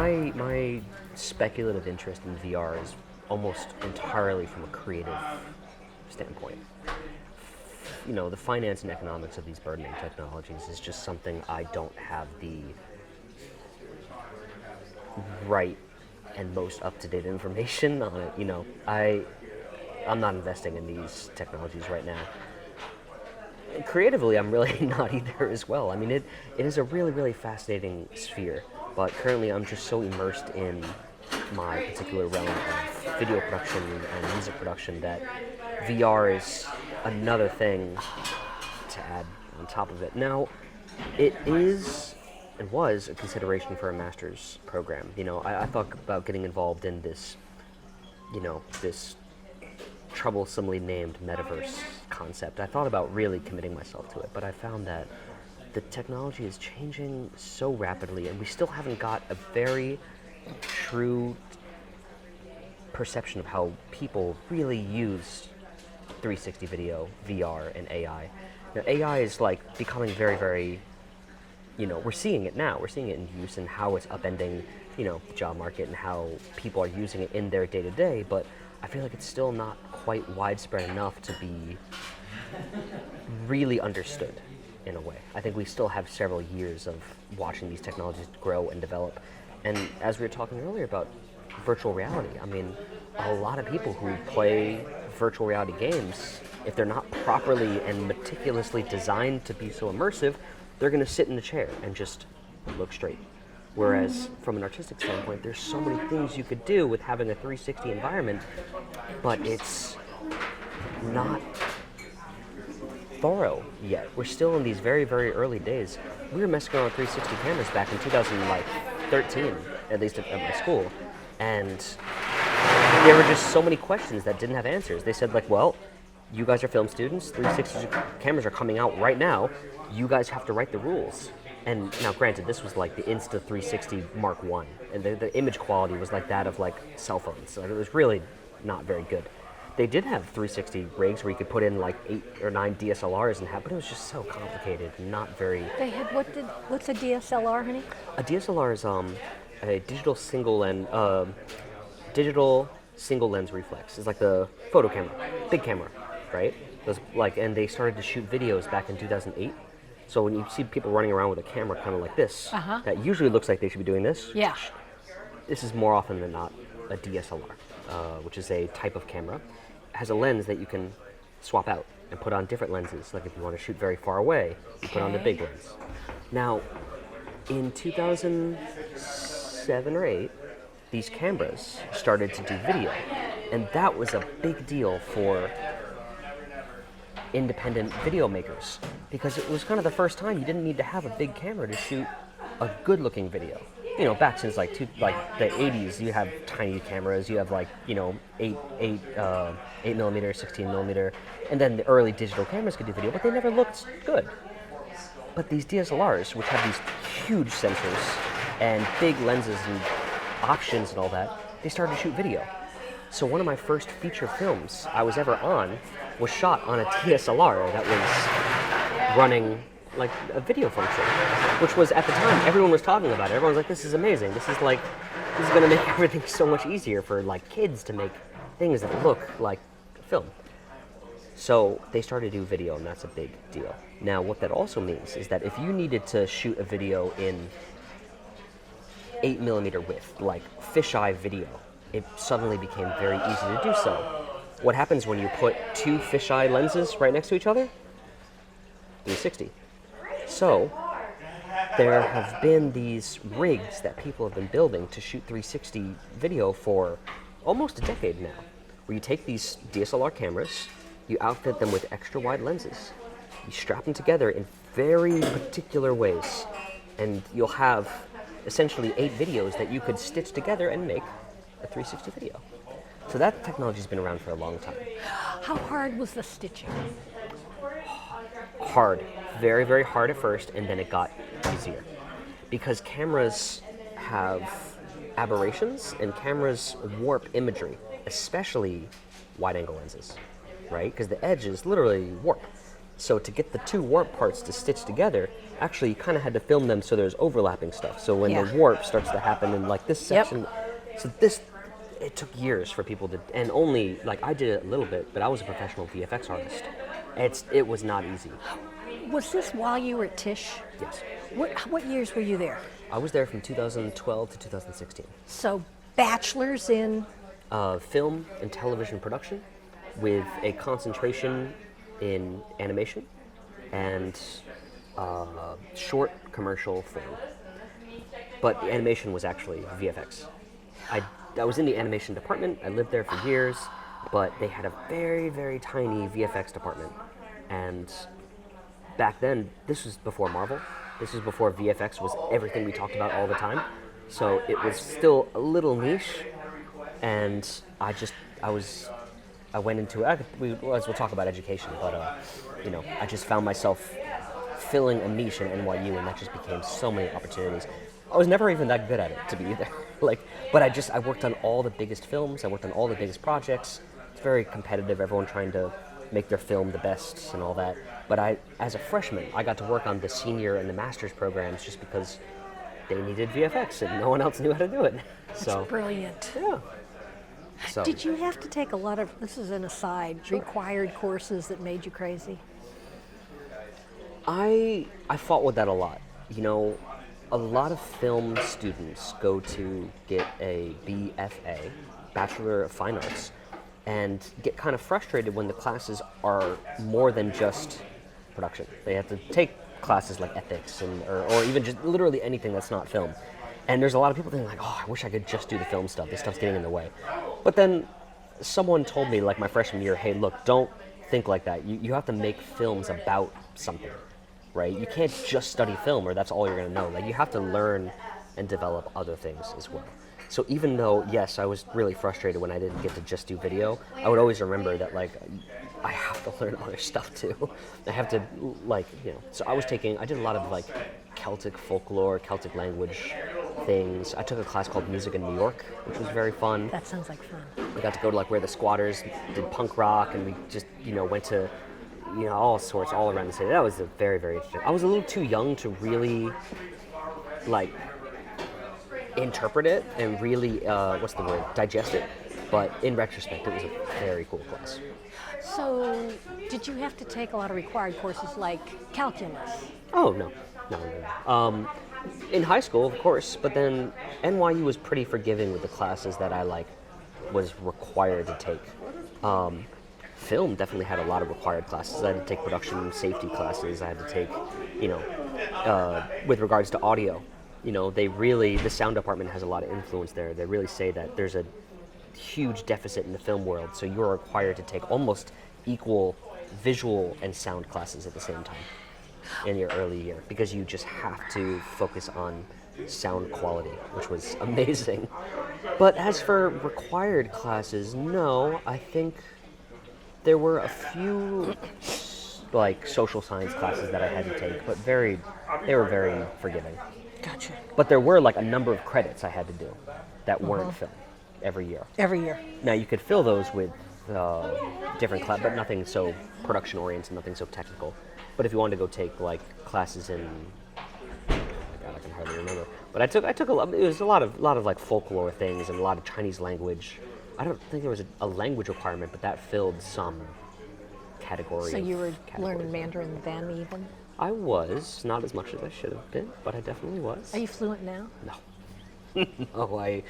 my speculative interest in VR is almost entirely from a creative standpoint. The finance and economics of these burdening technologies is just something I don't have the right and most up-to-date information on it. I'm not investing in these technologies right now. Creatively, I'm really not either as well. I mean, it is a really, really fascinating sphere, but currently I'm just so immersed in my particular realm of video production and music production that VR is another thing to add on top of it. Now, it is and was a consideration for a master's program. I thought about getting involved in this, this troublesomely named metaverse concept. I thought about really committing myself to it, but I found that the technology is changing so rapidly, and we still haven't got a very true perception of how people really use 360 video, VR, and AI. Now, AI is becoming very, very, we're seeing it now. We're seeing it in use and how it's upending, the job market and how people are using it in their day-to-day, but I feel like it's still not quite widespread enough to be really understood in a way. I think we still have several years of watching these technologies grow and develop. And as we were talking earlier about virtual reality, I mean, a lot of people who play virtual reality games, if they're not properly and meticulously designed to be so immersive, they're going to sit in the chair and just look straight. Whereas from an artistic standpoint, there's so many things you could do with having a 360 environment, but it's not thorough yet. We're still in these very, very early days. We were messing around with 360 cameras back in 2013, at least at my school, and there were just so many questions that didn't have answers. They said, well, you guys are film students, 360 cameras are coming out right now, you guys have to write the rules. And now, granted, this was like the Insta360 Mark I, and the image quality was like that of cell phones, so it was really not very good. They did have 360 rigs where you could put in 8 or 9 DSLRs and but it was just so complicated and not very... They had, what's a DSLR, honey? A DSLR is a digital single lens reflex. It's like the photo camera, big camera, right? And they started to shoot videos back in 2008. So when you see people running around with a camera kind of like this, that usually looks like they should be doing this. Yeah. This is more often than not a DSLR, which is a type of camera. It has a lens that you can swap out and put on different lenses. Like if you want to shoot very far away, you put on the big lens. Now, in 2007 or 8, these cameras started to do video, and that was a big deal for independent video makers, because it was kind of the first time you didn't need to have a big camera to shoot a good-looking video. Back since the 80s, you have tiny cameras. You have 8 millimeter, 16 millimeter, and then the early digital cameras could do video, but they never looked good. But these DSLRs, which have these huge sensors and big lenses and options and all that, they started to shoot video. So one of my first feature films I was ever on was shot on a DSLR that was running a video function, which was at the time everyone was talking about it. Everyone was like, "This is amazing. This is going to make everything so much easier for kids to make things that look like film." So they started to do video, and that's a big deal. Now, what that also means is that if you needed to shoot a video in 8 millimeter width, like fisheye video, it suddenly became very easy to do so. What happens when you put 2 fisheye lenses right next to each other? 360. So there have been these rigs that people have been building to shoot 360 video for almost a decade now, where you take these DSLR cameras, you outfit them with extra wide lenses, you strap them together in very particular ways, and you'll have essentially 8 videos that you could stitch together and make a 360 video. So that technology's been around for a long time. How hard was the stitching? Hard. Very, very hard at first, and then it got easier. Because cameras have aberrations, and cameras warp imagery, especially wide-angle lenses, right? Because the edges literally warp. So to get the two warp parts to stitch together, actually you kind of had to film them so there's overlapping stuff. So when Yeah. the warp starts to happen in like this Yep. section, so this, it took years for people to, and only, like I did it a little bit, but I was a professional VFX artist. It was not easy. Was this while you were at Tisch? Yes. What years were you there? I was there from 2012 to 2016. So, bachelor's in. Film and television production with a concentration in animation and short commercial film. But the animation was actually VFX. I was in the animation department. I lived there for years, but they had a very, very tiny VFX department. And back then, this was before Marvel. This was before VFX was everything we talked about all the time. So it was still a little niche. And I went into it. We'll talk about education, but I just found myself filling a niche in NYU, and that just became so many opportunities. I was never even that good at it, to be either. But I worked on all the biggest films. I worked on all the biggest projects. It's very competitive. Everyone trying to make their film the best and all that. But as a freshman, I got to work on the senior and the master's programs just because they needed VFX and no one else knew how to do it. That's brilliant. Yeah. So, Did you have to take a lot of, this is an aside, required courses that made you crazy? I fought with that a lot. A lot of film students go to get a BFA, Bachelor of Fine Arts, and get kind of frustrated when the classes are more than just production. They have to take classes like ethics or even just literally anything that's not film. And there's a lot of people thinking like, oh, I wish I could just do the film stuff. This stuff's getting in the way. But then someone told me like my freshman year, hey, look, don't think like that. You have to make films about something, right? You can't just study film or that's all you're going to know. Like you have to learn and develop other things as well. So even though, yes, I was really frustrated when I didn't get to just do video, I would always remember that like I have to learn other stuff too. I have to so I did a lot of like Celtic folklore, Celtic language things. I took a class called Music in New York, which was very fun. That sounds like fun. We got to go to like where the squatters did punk rock, and we just went to all sorts all around the city. That was very, very interesting. I was a little too young to really like interpret it and really digest it. But in retrospect, it was a very cool class. So, did you have to take a lot of required courses like calculus? Oh no. In high school, of course, but then NYU was pretty forgiving with the classes that I was required to take. Film definitely had a lot of required classes. I had to take production safety classes. I had to take, with regards to audio, the sound department has a lot of influence there. They really say that there's a huge deficit in the film world, so you're required to take almost equal visual and sound classes at the same time in your early year because you just have to focus on sound quality, which was amazing. But as for required classes, no, I think there were a few like social science classes that I had to take, but they were very forgiving. Gotcha. But there were like a number of credits I had to do that weren't film every year. Every year. Now you could fill those with different classes, but nothing so production oriented, nothing so technical. But if you wanted to go take like classes in, oh my God, I can hardly remember. But I took a lot. It was a lot of like folklore things and a lot of Chinese language. I don't think there was a language requirement, but that filled some category. So you were categories. learning Mandarin then even? I was not as much as I should have been, but I definitely was. Are you fluent now? No. No,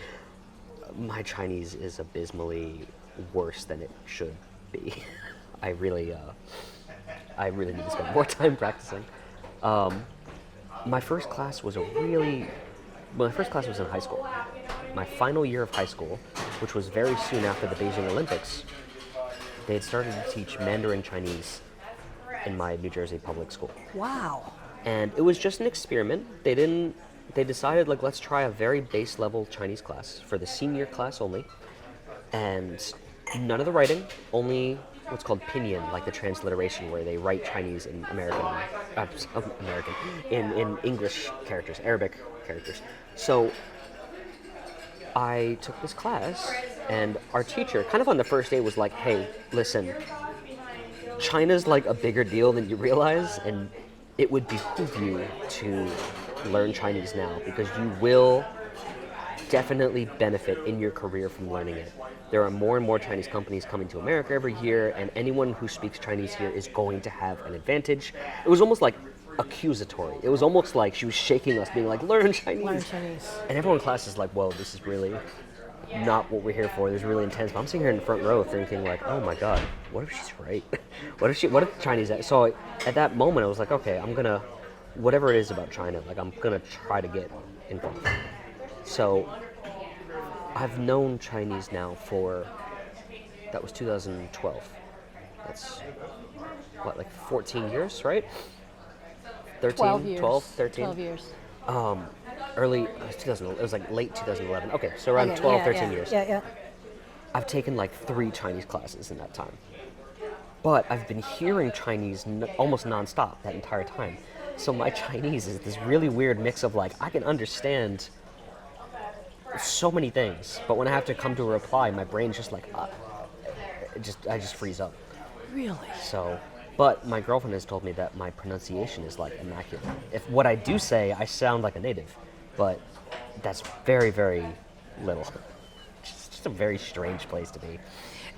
my Chinese is abysmally worse than it should be. I really need to spend more time practicing. My first class was in high school. My final year of high school, which was very soon after the Beijing Olympics, they had started to teach Mandarin Chinese in my New Jersey public school. Wow. And it was just an experiment. They decided, like, let's try a very base level Chinese class for the senior class only. And none of the writing, only what's called pinyin, like the transliteration where they write Chinese in in English characters, Arabic characters. So I took this class, and our teacher, kind of on the first day, was like, hey, listen, China's like a bigger deal than you realize, and it would behoove you to learn Chinese now because you will definitely benefit in your career from learning it. There are more and more Chinese companies coming to America every year, and anyone who speaks Chinese here is going to have an advantage. It was almost like accusatory. It was almost like she was shaking us, being like, learn Chinese. Learn Chinese. And everyone in class is like, whoa, this is really not what we're here for. This is really intense. But I'm sitting here in the front row thinking like, oh my God, what if she's right? what if the Chinese, so at that moment I was like, okay, I'm gonna, whatever it is about China, like I'm gonna try to get involved. So I've known Chinese now for, that was 2012. That's what, like 14 years, right? 13, 12 years. 12, 13? 12 years. Early, 2000, it was like late 2011. Okay, so around 12, 13 years. Yeah. I've taken like 3 Chinese classes in that time. But I've been hearing Chinese almost nonstop that entire time. So my Chinese is this really weird mix of like, I can understand so many things, but when I have to come to a reply, my brain's just like, I just freeze up. Really? So, but my girlfriend has told me that my pronunciation is like immaculate. If what I do say, I sound like a native, but that's very, very little. It's just a very strange place to be.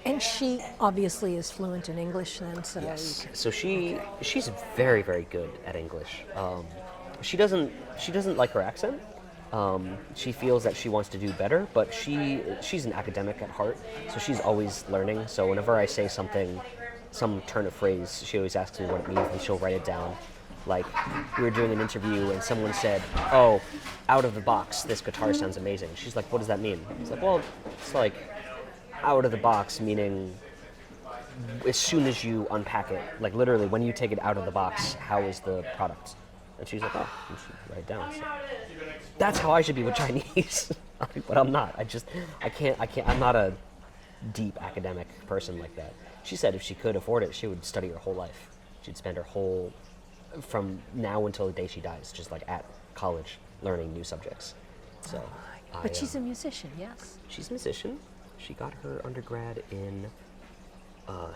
And she obviously is fluent in English then, so... Yes. So she's very, very good at English. She doesn't like her accent. She feels that she wants to do better, but she's an academic at heart, so she's always learning. So whenever I say something, some turn of phrase, she always asks me what it means, and she'll write it down. Like, we were doing an interview, and someone said, oh, out of the box, this guitar sounds amazing. She's like, what does that mean? It's like, well, it's like, out of the box, meaning as soon as you unpack it, like literally, when you take it out of the box, how is the product? And she's like, oh, you should write it down. So that's how I should be with Chinese. But I'm not. I can't, I'm not a deep academic person like that. She said if she could afford it, she would study her whole life. She'd spend her whole, from now until the day she dies, just like at college, learning new subjects. So, But she's a musician, yes? She's a musician. She got her undergrad in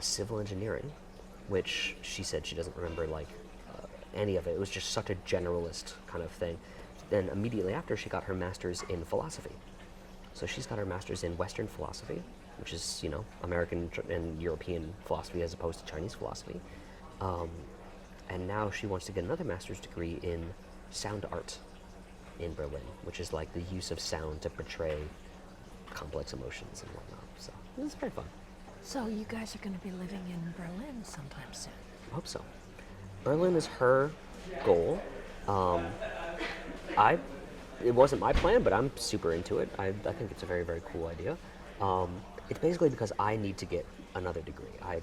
civil engineering, which she said she doesn't remember like any of it. It was just such a generalist kind of thing. Then immediately after, she got her master's in philosophy. So she's got her master's in Western philosophy, which is, American and European philosophy as opposed to Chinese philosophy. And now she wants to get another master's degree in sound art in Berlin, which is like the use of sound to portray complex emotions and whatnot. So it's very fun. So you guys are going to be living in Berlin sometime soon? I hope so. Berlin is her goal. It wasn't my plan, but I'm super into it. I think it's a very, very cool idea. It's basically because I need to get another degree. I've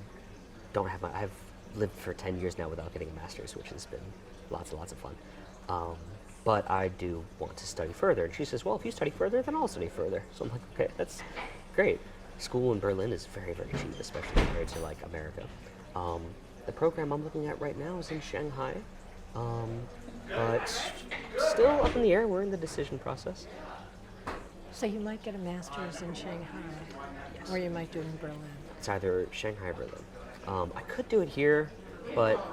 lived for 10 years now without getting a master's, which has been lots and lots of fun. But I do want to study further. And she says, well, if you study further, then I'll study further. So I'm like, okay, that's great. School in Berlin is very, very cheap, especially compared to like America. The program I'm looking at right now is in Shanghai, but still up in the air. We're in the decision process. So you might get a master's in Shanghai, Yes. or you might do it in Berlin. It's either Shanghai or Berlin. I could do it here, but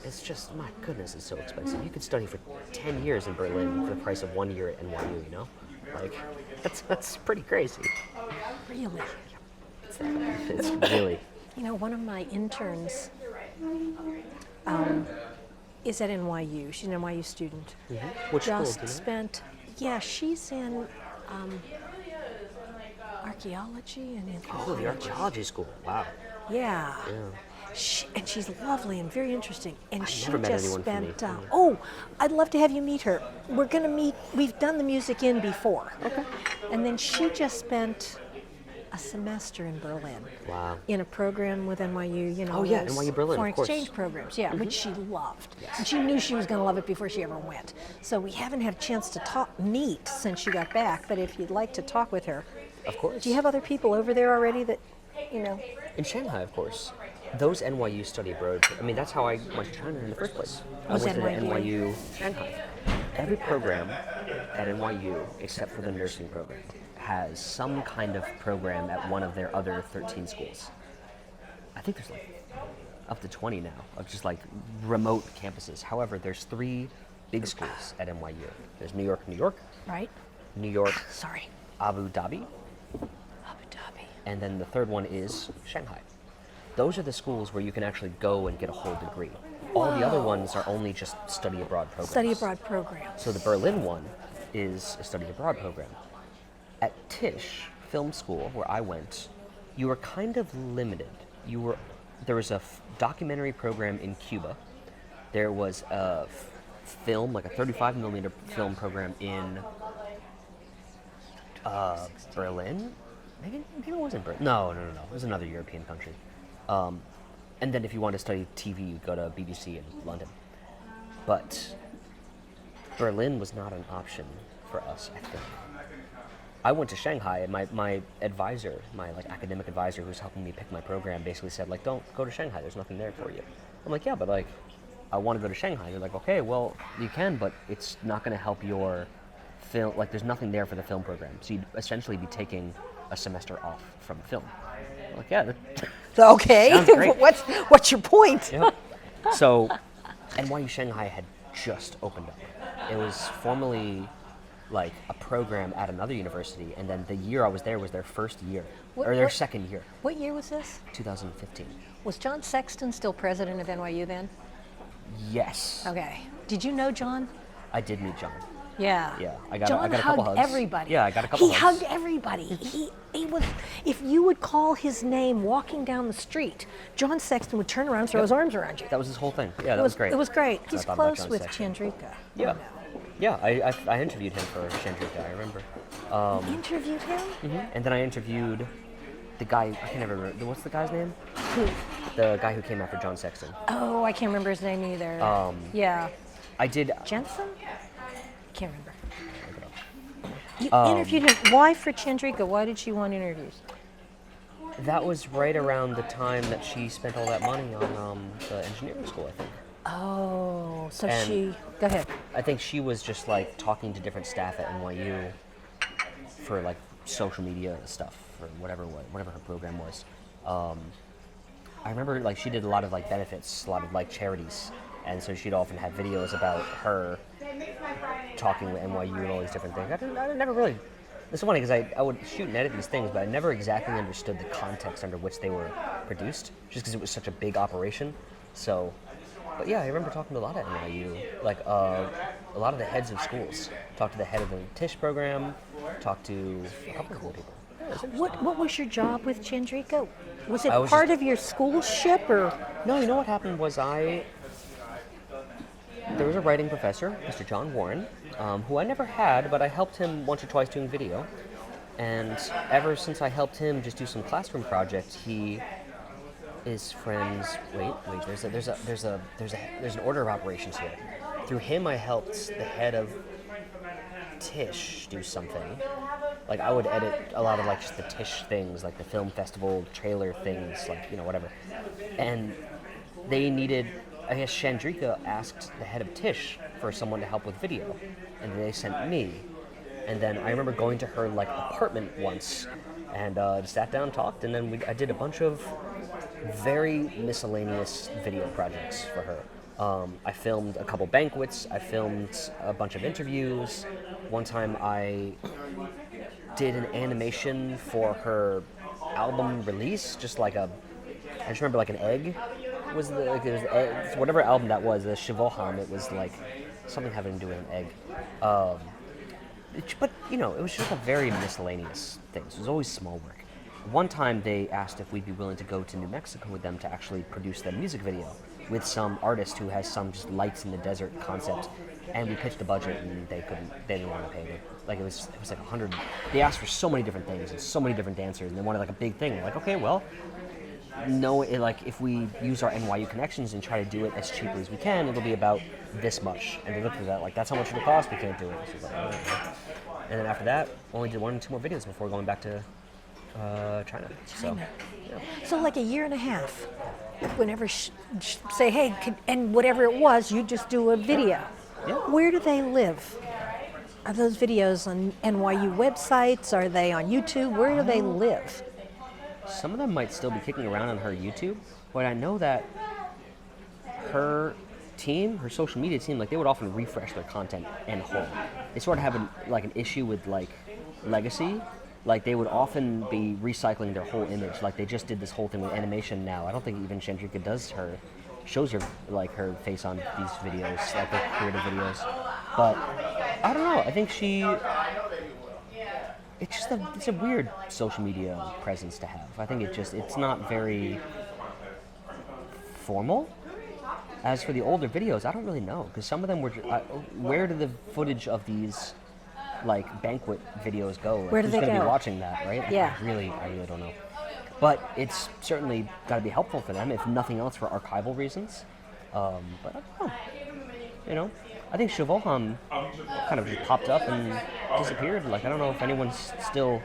it's just, my goodness, it's so expensive. You could study for 10 years in Berlin for the price of 1 year at NYU, Like, that's pretty crazy. Really? It's really... One of my interns is at NYU. She's an NYU student. Mm-hmm. Which school, Just do you know? spent, she's in archaeology and anthropology. Oh, the archaeology school. Wow. Yeah. Yeah. And she's lovely and very interesting. And I've she never met just anyone from spent. the- Oh, I'd love to have you meet her. We're gonna meet. We've done the music in before. Okay. And then she just spent a semester in Berlin. Wow. In a program with NYU. Oh, yeah, those NYU Berlin, foreign of course. exchange programs. Yeah, which she loved. Yes. And she knew she was going to love it before she ever went. So we haven't had a chance to meet since she got back. But if you'd like to talk with her, Of course. do you have other people over there already that, In Shanghai, of course. Those NYU study abroad, that's how I went to China in the first place. I Was went to the NYU? NYU Shanghai. Every program at NYU, except for the nursing program, has some kind of program at one of their other 13 schools. I think there's like up to 20 now of just like remote campuses. However, there's 3 big schools at NYU. There's New York, Right? New York, Sorry. Abu Dhabi, Abu Dhabi. and then the third one is Shanghai. Those are the schools where you can actually go and get a whole degree. All the other ones are only just study abroad programs. Study abroad programs. So the Berlin one is a study abroad program. At Tisch Film School, where I went, you were kind of limited. There was a documentary program in Cuba. There was a film, like a 35 millimeter film program in Berlin. Maybe it wasn't Berlin. No. It was another European country. And then if you wanted to study TV, you'd go to BBC in London. But Berlin was not an option for us, I think. I went to Shanghai, and my advisor, my like academic advisor who's helping me pick my program, basically said, like, don't go to Shanghai, there's nothing there for you. I'm like, yeah, but like, I want to go to Shanghai. They're like, okay, well, you can, but it's not going to help your film, like, there's nothing there for the film program. So you'd essentially be taking a semester off from film. I'm like, yeah, Okay. sounds great. What's your point? Yep. So, NYU Shanghai had just opened up. It was formerly like a program at another university, and then the year I was there was their first year, or their second year, What year was this? 2015. Was John Sexton still president of NYU then? Yes, Okay. Did you know John? I did meet John. Yeah. Yeah, I got John a couple hugged hugs. everybody. Yeah, I got a couple He hugs. hugged everybody. He was. If you would call his name walking down the street, John Sexton would turn around and throw his arms around you. That was his whole thing. Yeah, that was great. It was great. So I He's thought about close John with Sexton. Chandrika. Yeah, You know. yeah. I interviewed him for Chandrika. I remember. Interviewed him? And then I interviewed the guy. I can never remember. What's the guy's name? Who? The guy who came after John Sexton. Oh, I can't remember his name either. Yeah. I did. Jensen? Can't remember. You interviewed him. Why for Chandrika? Why did she want interviews? That was right around the time that she spent all that money on the engineering school, I think. Oh, so And- she. Go ahead. I think she was just like talking to different staff at NYU for like social media stuff or whatever her program was. I remember like she did a lot of like benefits, a lot of like charities, and so she'd often have videos about her talking with NYU and all these different things. I never really. It's funny because I would shoot and edit these things, but I never exactly understood the context under which they were produced, just because it was such a big operation. So, but yeah, I remember talking to a lot at NYU, like a lot of the heads of schools. Talked to the head of the Tisch program. Talked to a couple of cool people. Yeah, it was interesting. What was your job with Chandrika? Was it I was part just- of your schoolship or? No, you know what happened was there was a writing professor, Mr. John Warren, who I never had, but I helped him once or twice doing video. And ever since I helped him just do some classroom projects, he is friends. Wait. There's an order of operations here. Through him, I helped the head of Tisch do something. Like I would edit a lot of like just the Tisch things, like the film festival trailer things, like whatever. And they needed. I guess Chandrika asked the head of Tisch for someone to help with video, and they sent me. And then I remember going to her like apartment once, and just sat down, talked, and then I did a bunch of very miscellaneous video projects for her. I filmed a couple banquets. I filmed a bunch of interviews. One time I did an animation for her album release, just like I just remember like an egg. It was whatever album that was, the Shivoham, it was like something having to do with an egg. But it was just a very miscellaneous thing. So it was always small work. One time they asked if we'd be willing to go to New Mexico with them to actually produce the music video with some artist who has some just lights in the desert concept. And we pitched a budget and they didn't want to pay me. Like it was like 100. They asked for so many different things and so many different dancers, and they wanted like a big thing. We're like, okay, well. No, if we use our NYU connections and try to do it as cheaply as we can, it'll be about this much. And they looked at that like, that's how much it'll cost, we can't do it. So like, oh, okay. And then after that, only did 1 or 2 more videos before going back to China. So, yeah. So like a year and a half. Whenever say, hey, and whatever it was, you just do a video. Yeah. Where do they live? Are those videos on NYU websites? Are they on YouTube? Where do they live? Some of them might still be kicking around on her YouTube, but I know that her team, her social media team, like they would often refresh their content in whole. They sort of have an issue with like legacy. Like they would often be recycling their whole image. Like they just did this whole thing with animation now. I don't think even Chandrika shows her like her face on these videos, like the creative videos. But I don't know. I think it's a weird social media presence to have. I think it's not very formal. As for the older videos, I don't really know, because some of them were. Where did the footage of these, like, banquet videos go? Like, Where do they who's going to be go? watching that, right? Yeah. I really don't know. But it's certainly got to be helpful for them, if nothing else, for archival reasons. But I don't know. You know, I think Shivoham kind of just popped up and disappeared. Like, I don't know if anyone's still.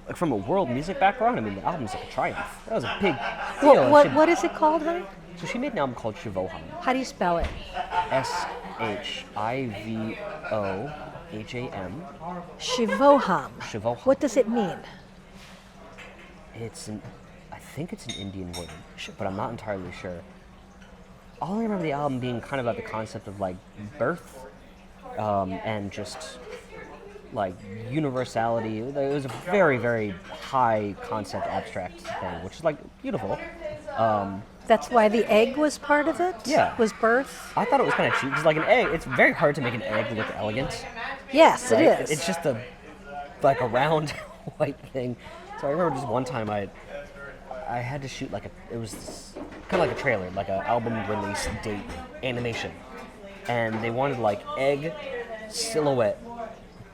Like, from a world music background, I mean, the album's like a triumph. That was a big deal. What is it called, honey? So she made an album called Shivoham. How do you spell it? Shivoham. Shivoham. Shivoham. What does it mean? I think it's an Indian word, but I'm not entirely sure. All I remember the album being kind of about the concept of like birth, and just like universality. It was a very, very high concept abstract thing, which is like beautiful. That's why the egg was part of it? Yeah. Was birth? I thought it was kind of cheap, because like an egg, it's very hard to make an egg look elegant. Yes, Right? it is. It's just a round white thing. So I remember just one time I had to shoot it was kind of like a trailer, like an album release date animation, and they wanted like egg silhouette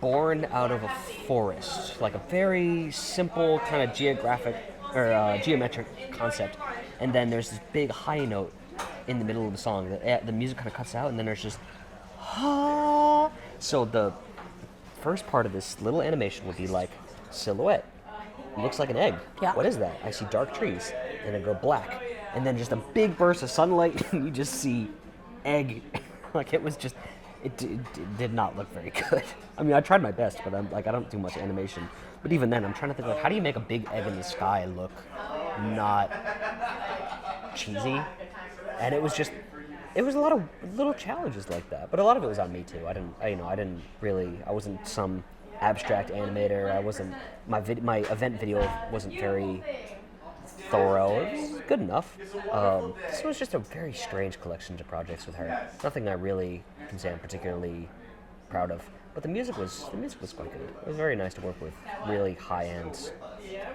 born out of a forest, like a very simple kind of geometric concept, and then there's this big high note in the middle of the song. The music kind of cuts out, and then there's just so the first part of this little animation would be like silhouette. Looks like an egg. Yeah. What is that? I see dark trees, and then go black, and then just a big burst of sunlight, and you just see egg. Like it was just, it did not look very good. I mean, I tried my best, but I don't do much animation. But even then, I'm trying to think, like, how do you make a big egg in the sky look not cheesy? And it was a lot of little challenges like that. But a lot of it was on me too. I wasn't some abstract animator. My event video wasn't very thorough. It was good enough. So it was just a very strange collection of projects with her. Nothing I really can say I'm particularly proud of. But the music was quite good. It was very nice to work with really high end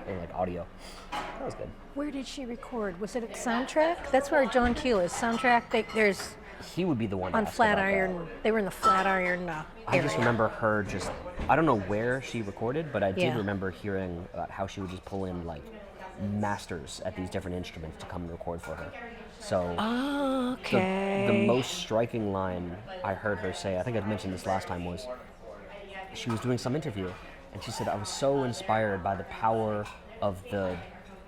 and like audio. That was good. Where did she record? Was it at Soundtrack? That's where John Keel is. Soundtrack. There's He would be the one to on ask about that. Flatiron. They were in the Flatiron area. I just remember her I don't know where she recorded, but I did Yeah. remember hearing about how she would just pull in like masters at these different instruments to come and record for her. So Okay. the most striking line I heard her say, I think I'd mentioned this last time, was she was doing some interview, and she said, I was so inspired by the power of the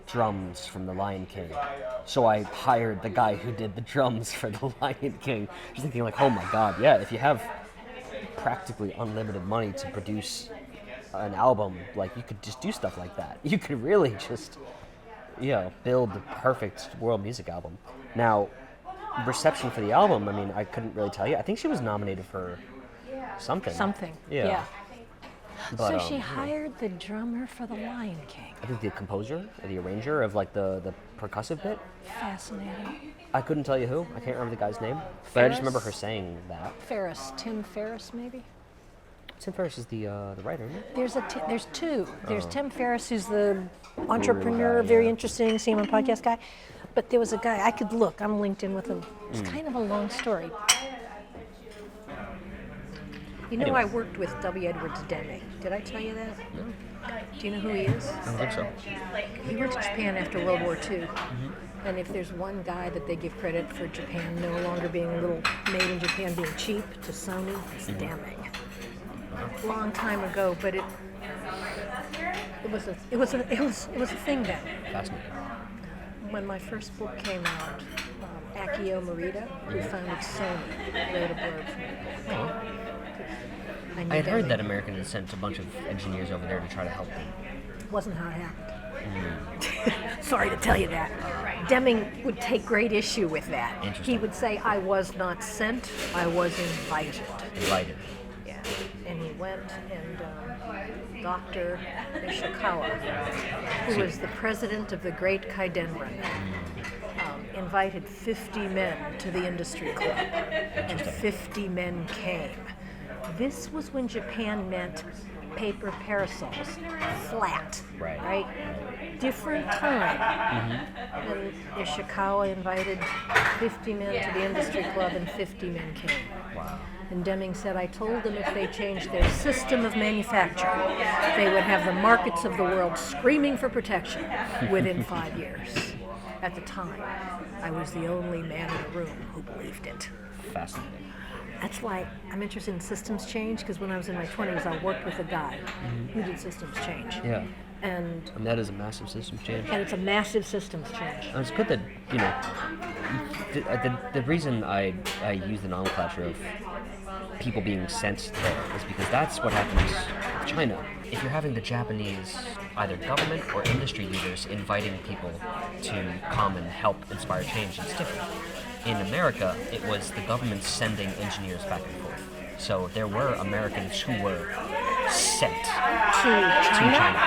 drums from The Lion King. So I hired the guy who did the drums for The Lion King. Just thinking like, oh my God, yeah, if you have practically unlimited money to produce an album, like you could just do stuff like that. You could really just, build the perfect world music album. Now, reception for the album, I mean, I couldn't really tell you. I think she was nominated for something. Yeah. But, So she hired the drummer for The Lion King. I think the composer or the arranger of like the percussive bit. Fascinating. I couldn't tell you who. I can't remember the guy's name, but I just remember her Ferris? saying that. Tim Ferriss, maybe. Tim Ferriss is the writer, isn't it? There's two. There's Tim Ferriss, who's the entrepreneur, guy, very yeah. interesting, see him on podcast guy. But there was a guy, I could look, I'm linked in with him. It's kind of a long story. You know, Anyway. I worked with W. Edwards Deming. Did I tell you that? No. Do you know who he is? I don't think so. He went to Japan after World War II. And if there's one guy that they give credit for Japan no longer being a little made in Japan, being cheap to Sony, it's Deming. Long time ago, but it was a thing then. Fascinating. When my first book came out, Akio Morita, who founded Sony, wrote a blurb for me. I had heard that American had sent a bunch of engineers over there to try to help them. Wasn't how it happened. Sorry to tell you that. Deming would take great issue with that. Interesting. He would say, I was not sent, I was invited. Invited. Yeah. And he went and Dr. Ishikawa, who was the president of the Great Kaidenran, invited 50 men to the industry club, and 50 men came. This was when Japan meant paper parasols, flat, right? Different time. And Ishikawa invited 50 men to the industry club, and 50 men came. Wow. And Deming said, I told them if they changed their system of manufacture, they would have the markets of the world screaming for protection within 5 years. At the time, I was the only man in the room who believed it. Fascinating. That's why I'm interested in systems change, because when I was in my 20s, I worked with a guy who did systems change. Yeah. And that is a massive systems change. it's a massive systems change. It's good that, the reason I use the nomenclature of people being sent there is because that's what happens with China. If you're having the Japanese, either government or industry leaders, inviting people to come and help inspire change, it's different. In America, it was the government sending engineers back and forth. So there were Americans who were sent To China?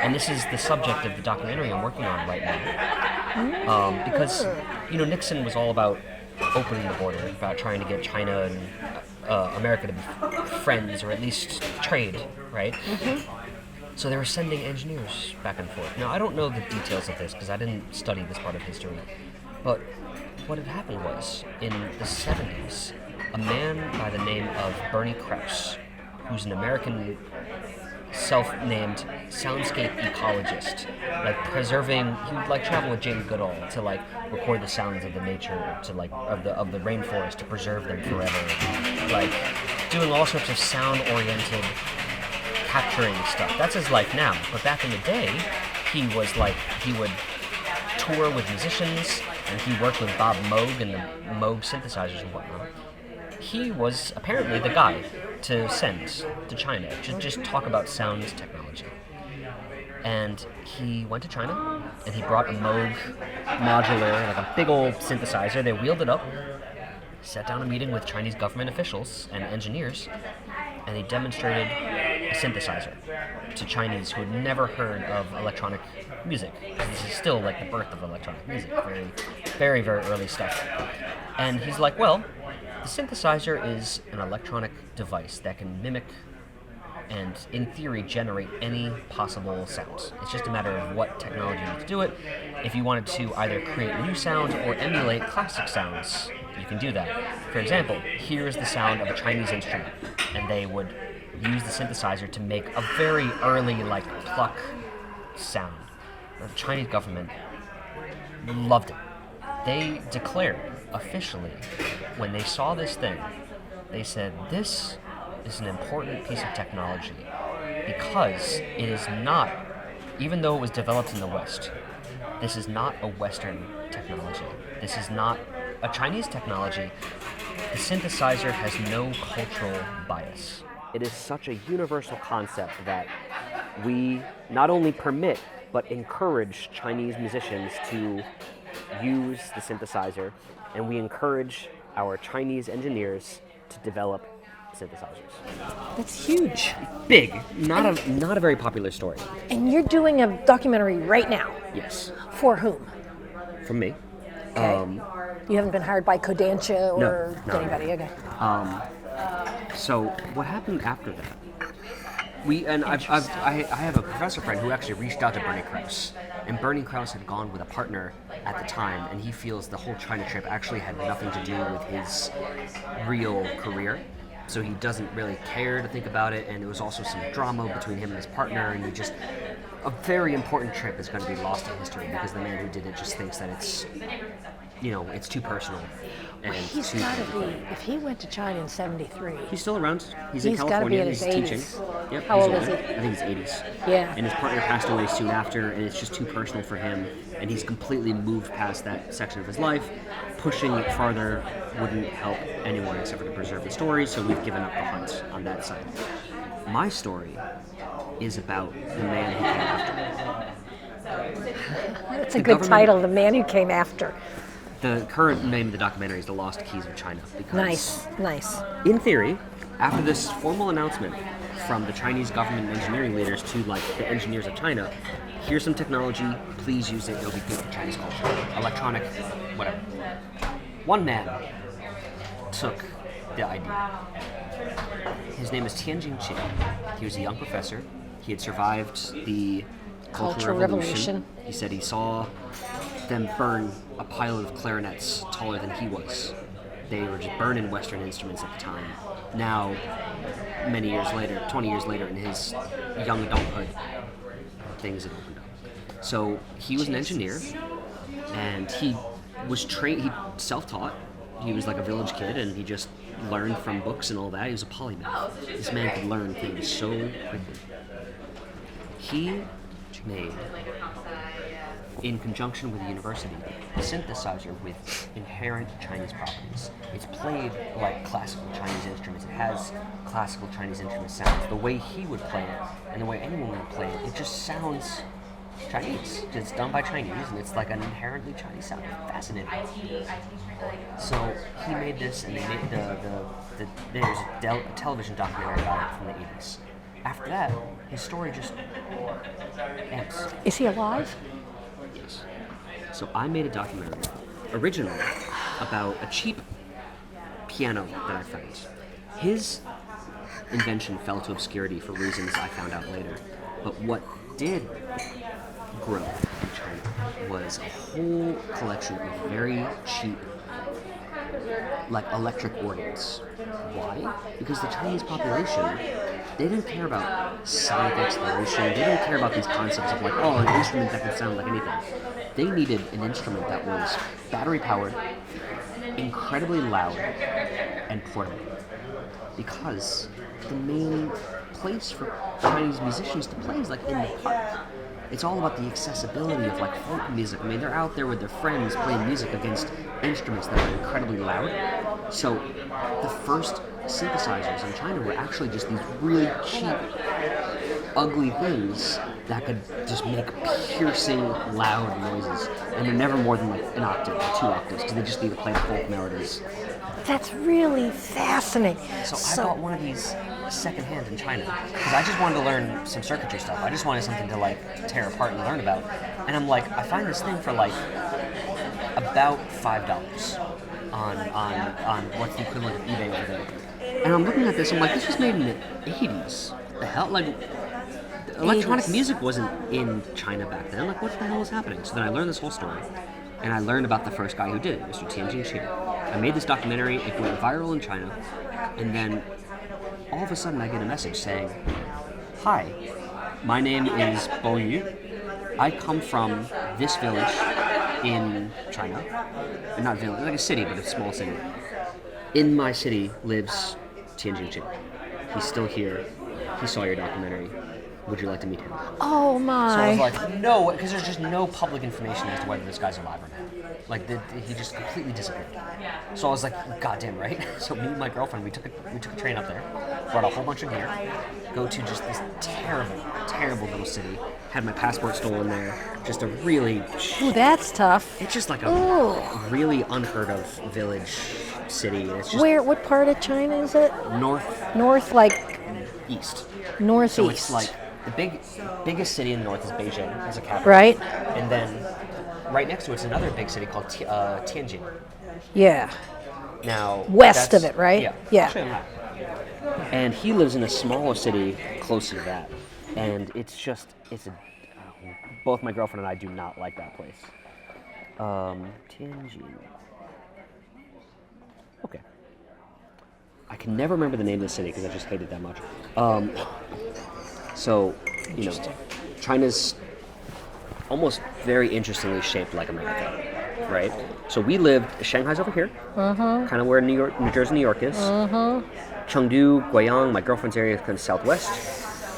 And this is the subject of the documentary I'm working on right now. Because, Nixon was all about opening the border, about trying to get China and America to be friends, or at least trade, right? So they were sending engineers back and forth. Now, I don't know the details of this because I didn't study this part of history, but what had happened was, in the 70s, a man by the name of Bernie Krause, who's an American self-named soundscape ecologist, he would travel with Jane Goodall to record the sounds of the nature, of the rainforest, to preserve them forever, doing all sorts of sound-oriented capturing stuff. That's his life now, but back in the day, he would tour with musicians, and he worked with Bob Moog and the Moog synthesizers and whatnot. He was apparently the guy to send to China to just talk about sound technology. And he went to China, and he brought a Moog modular, a big old synthesizer. They wheeled it up, sat down a meeting with Chinese government officials and engineers, and he demonstrated a synthesizer to Chinese who had never heard of electronic music. This is still the birth of electronic music, very, very, very early stuff. And he's like, well, the synthesizer is an electronic device that can mimic and, in theory, generate any possible sounds. It's just a matter of what technology you need to do it. If you wanted to either create new sounds or emulate classic sounds, you can do that. For example, here's the sound of a Chinese instrument, and they would use the synthesizer to make a very early, pluck sound. The Chinese government loved it. They declared officially, when they saw this thing, they said, this is an important piece of technology because it is not, even though it was developed in the West, this is not a Western technology. This is not a Chinese technology. The synthesizer has no cultural bias. It is such a universal concept that we not only permit but encourage Chinese musicians to use the synthesizer, and we encourage our Chinese engineers to develop synthesizers. That's huge. Big, not a very popular story. And you're doing a documentary right now. Yes. For whom? From me. Okay. You haven't been hired by Kodansha or no, anybody, okay. So what happened after that? I have a professor friend who actually reached out to Bernie Krause, and Bernie Krause had gone with a partner at the time, and he feels the whole China trip actually had nothing to do with his real career. So he doesn't really care to think about it, and it was also some drama between him and his partner, and a very important trip is going to be lost in history because the man who did it just thinks that it's too personal. And He's got to be, if he went to China in 73. He's still around. He's in got to California. be in his He's 80s. teaching. Yep, How old is he? I think he's 80s. Yeah. And his partner passed away soon after, and it's just too personal for him. And he's completely moved past that section of his life. Pushing it farther wouldn't help anyone except for to preserve the story, so we've given up the hunt on that side. My story is about the man who came after me. That's a The good government- title, The Man Who Came After. The current name of the documentary is The Lost Keys of China. Because Nice. in theory, after this formal announcement from the Chinese government and engineering leaders to like the engineers of China, here's some technology, please use it, it'll be good for Chinese culture. Electronic, whatever. One man took the idea. His name is Tianjin Qin. He was a young professor. He had survived the Cultural Revolution. He said he saw them burn a pile of clarinets taller than he was. They were just burning Western instruments at the time. Now, many years later, 20 years later, in his young adulthood, things had opened up. So he was an engineer, and he was trained. He self-taught. He was like a village kid, and he just learned from books and all that. He was a polymath. This man could learn things so quickly. He made, in conjunction with the university, a synthesizer with inherent Chinese properties. It's played like classical Chinese instruments. It has classical Chinese instrument sounds. The way he would play it, and the way anyone would play it, it just sounds Chinese. It's done by Chinese, and it's like an inherently Chinese sound. Fascinating. So he made this, and they made there's a television documentary about it from the 80s. After that, his story just amps. Is he alive? Yes. So I made a documentary originally about a cheap piano that I found. His invention fell to obscurity for reasons I found out later. But what did grow in China was a whole collection of very cheap, like electric organs. Why? Because the Chinese population, they didn't care about sonic exploration. They didn't care about these concepts of like, oh, an instrument that can sound like anything. They needed an instrument that was battery powered, incredibly loud, and portable. Because the main place for Chinese musicians to play is like in the park. It's all about the accessibility of like folk music. I mean, they're out there with their friends playing music against instruments that are incredibly loud. So the first synthesizers in China were actually just these really cheap, ugly things that could just make piercing, loud noises. And they're never more than like an octave or 2 octaves because they just need to play folk melodies. That's really fascinating. So I bought one of these secondhand in China because I just wanted to learn some circuitry stuff. I just wanted something to like tear apart and learn about. And I'm like, I find this thing for like about $5 on what's the equivalent of eBay over there. And I'm looking at this, I'm like, this was made in the 80s. The hell? Like, electronic music wasn't in China back then. Like, what the hell was happening? So then I learned this whole story, and I learned about the first guy who did it, Mr. Tianjin Qin. I made this documentary, it went viral in China, and then all of a sudden I get a message saying, "Hi, my name is Bo Yu. I come from this village in China. Not village, like a city, but a small city. In my city lives Tianjin Qin. He's still here. He saw your documentary. Would you like to meet him?" Oh my. So I was like, no, because there's just no public information as to whether this guy's alive or not. Like, he just completely disappeared. So I was like, goddamn right. So me and my girlfriend, we took a train up there, brought a whole bunch of gear, go to just this terrible little city. Had my passport stolen there. Just a really... Ooh, that's tough. It's just like a really unheard of village city. It's just What part of China is it? north, like east. northeast. So it's like the biggest city in the north is Beijing as a capital. Right? And then right next to it's another big city called Tianjin. Yeah. Now West that's- of it, right? Yeah. Yeah. I'll show you a map. And he lives in a smaller city closer to that, and it's both my girlfriend and I do not like that place. Tianjin. Okay. I can never remember the name of the city because I just hate it that much. So, you know, China's almost very interestingly shaped like America, right? So we lived, Shanghai's over here, kind of where New Jersey, New York is. Chengdu, Guiyang, my girlfriend's area is kind of southwest.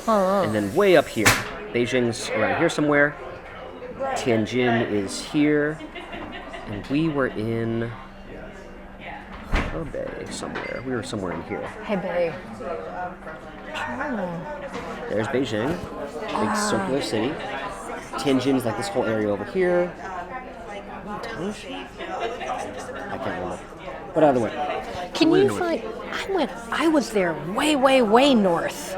And then way up here, Beijing's around here somewhere. Tianjin is here. And we were in Hebei somewhere. We were somewhere in here. Hebei. There's Beijing, big circular city. Tianjin's like this whole area over here. Tangshan? I can't remember. But either way. Can Way you north. find? I was there way, way, way north.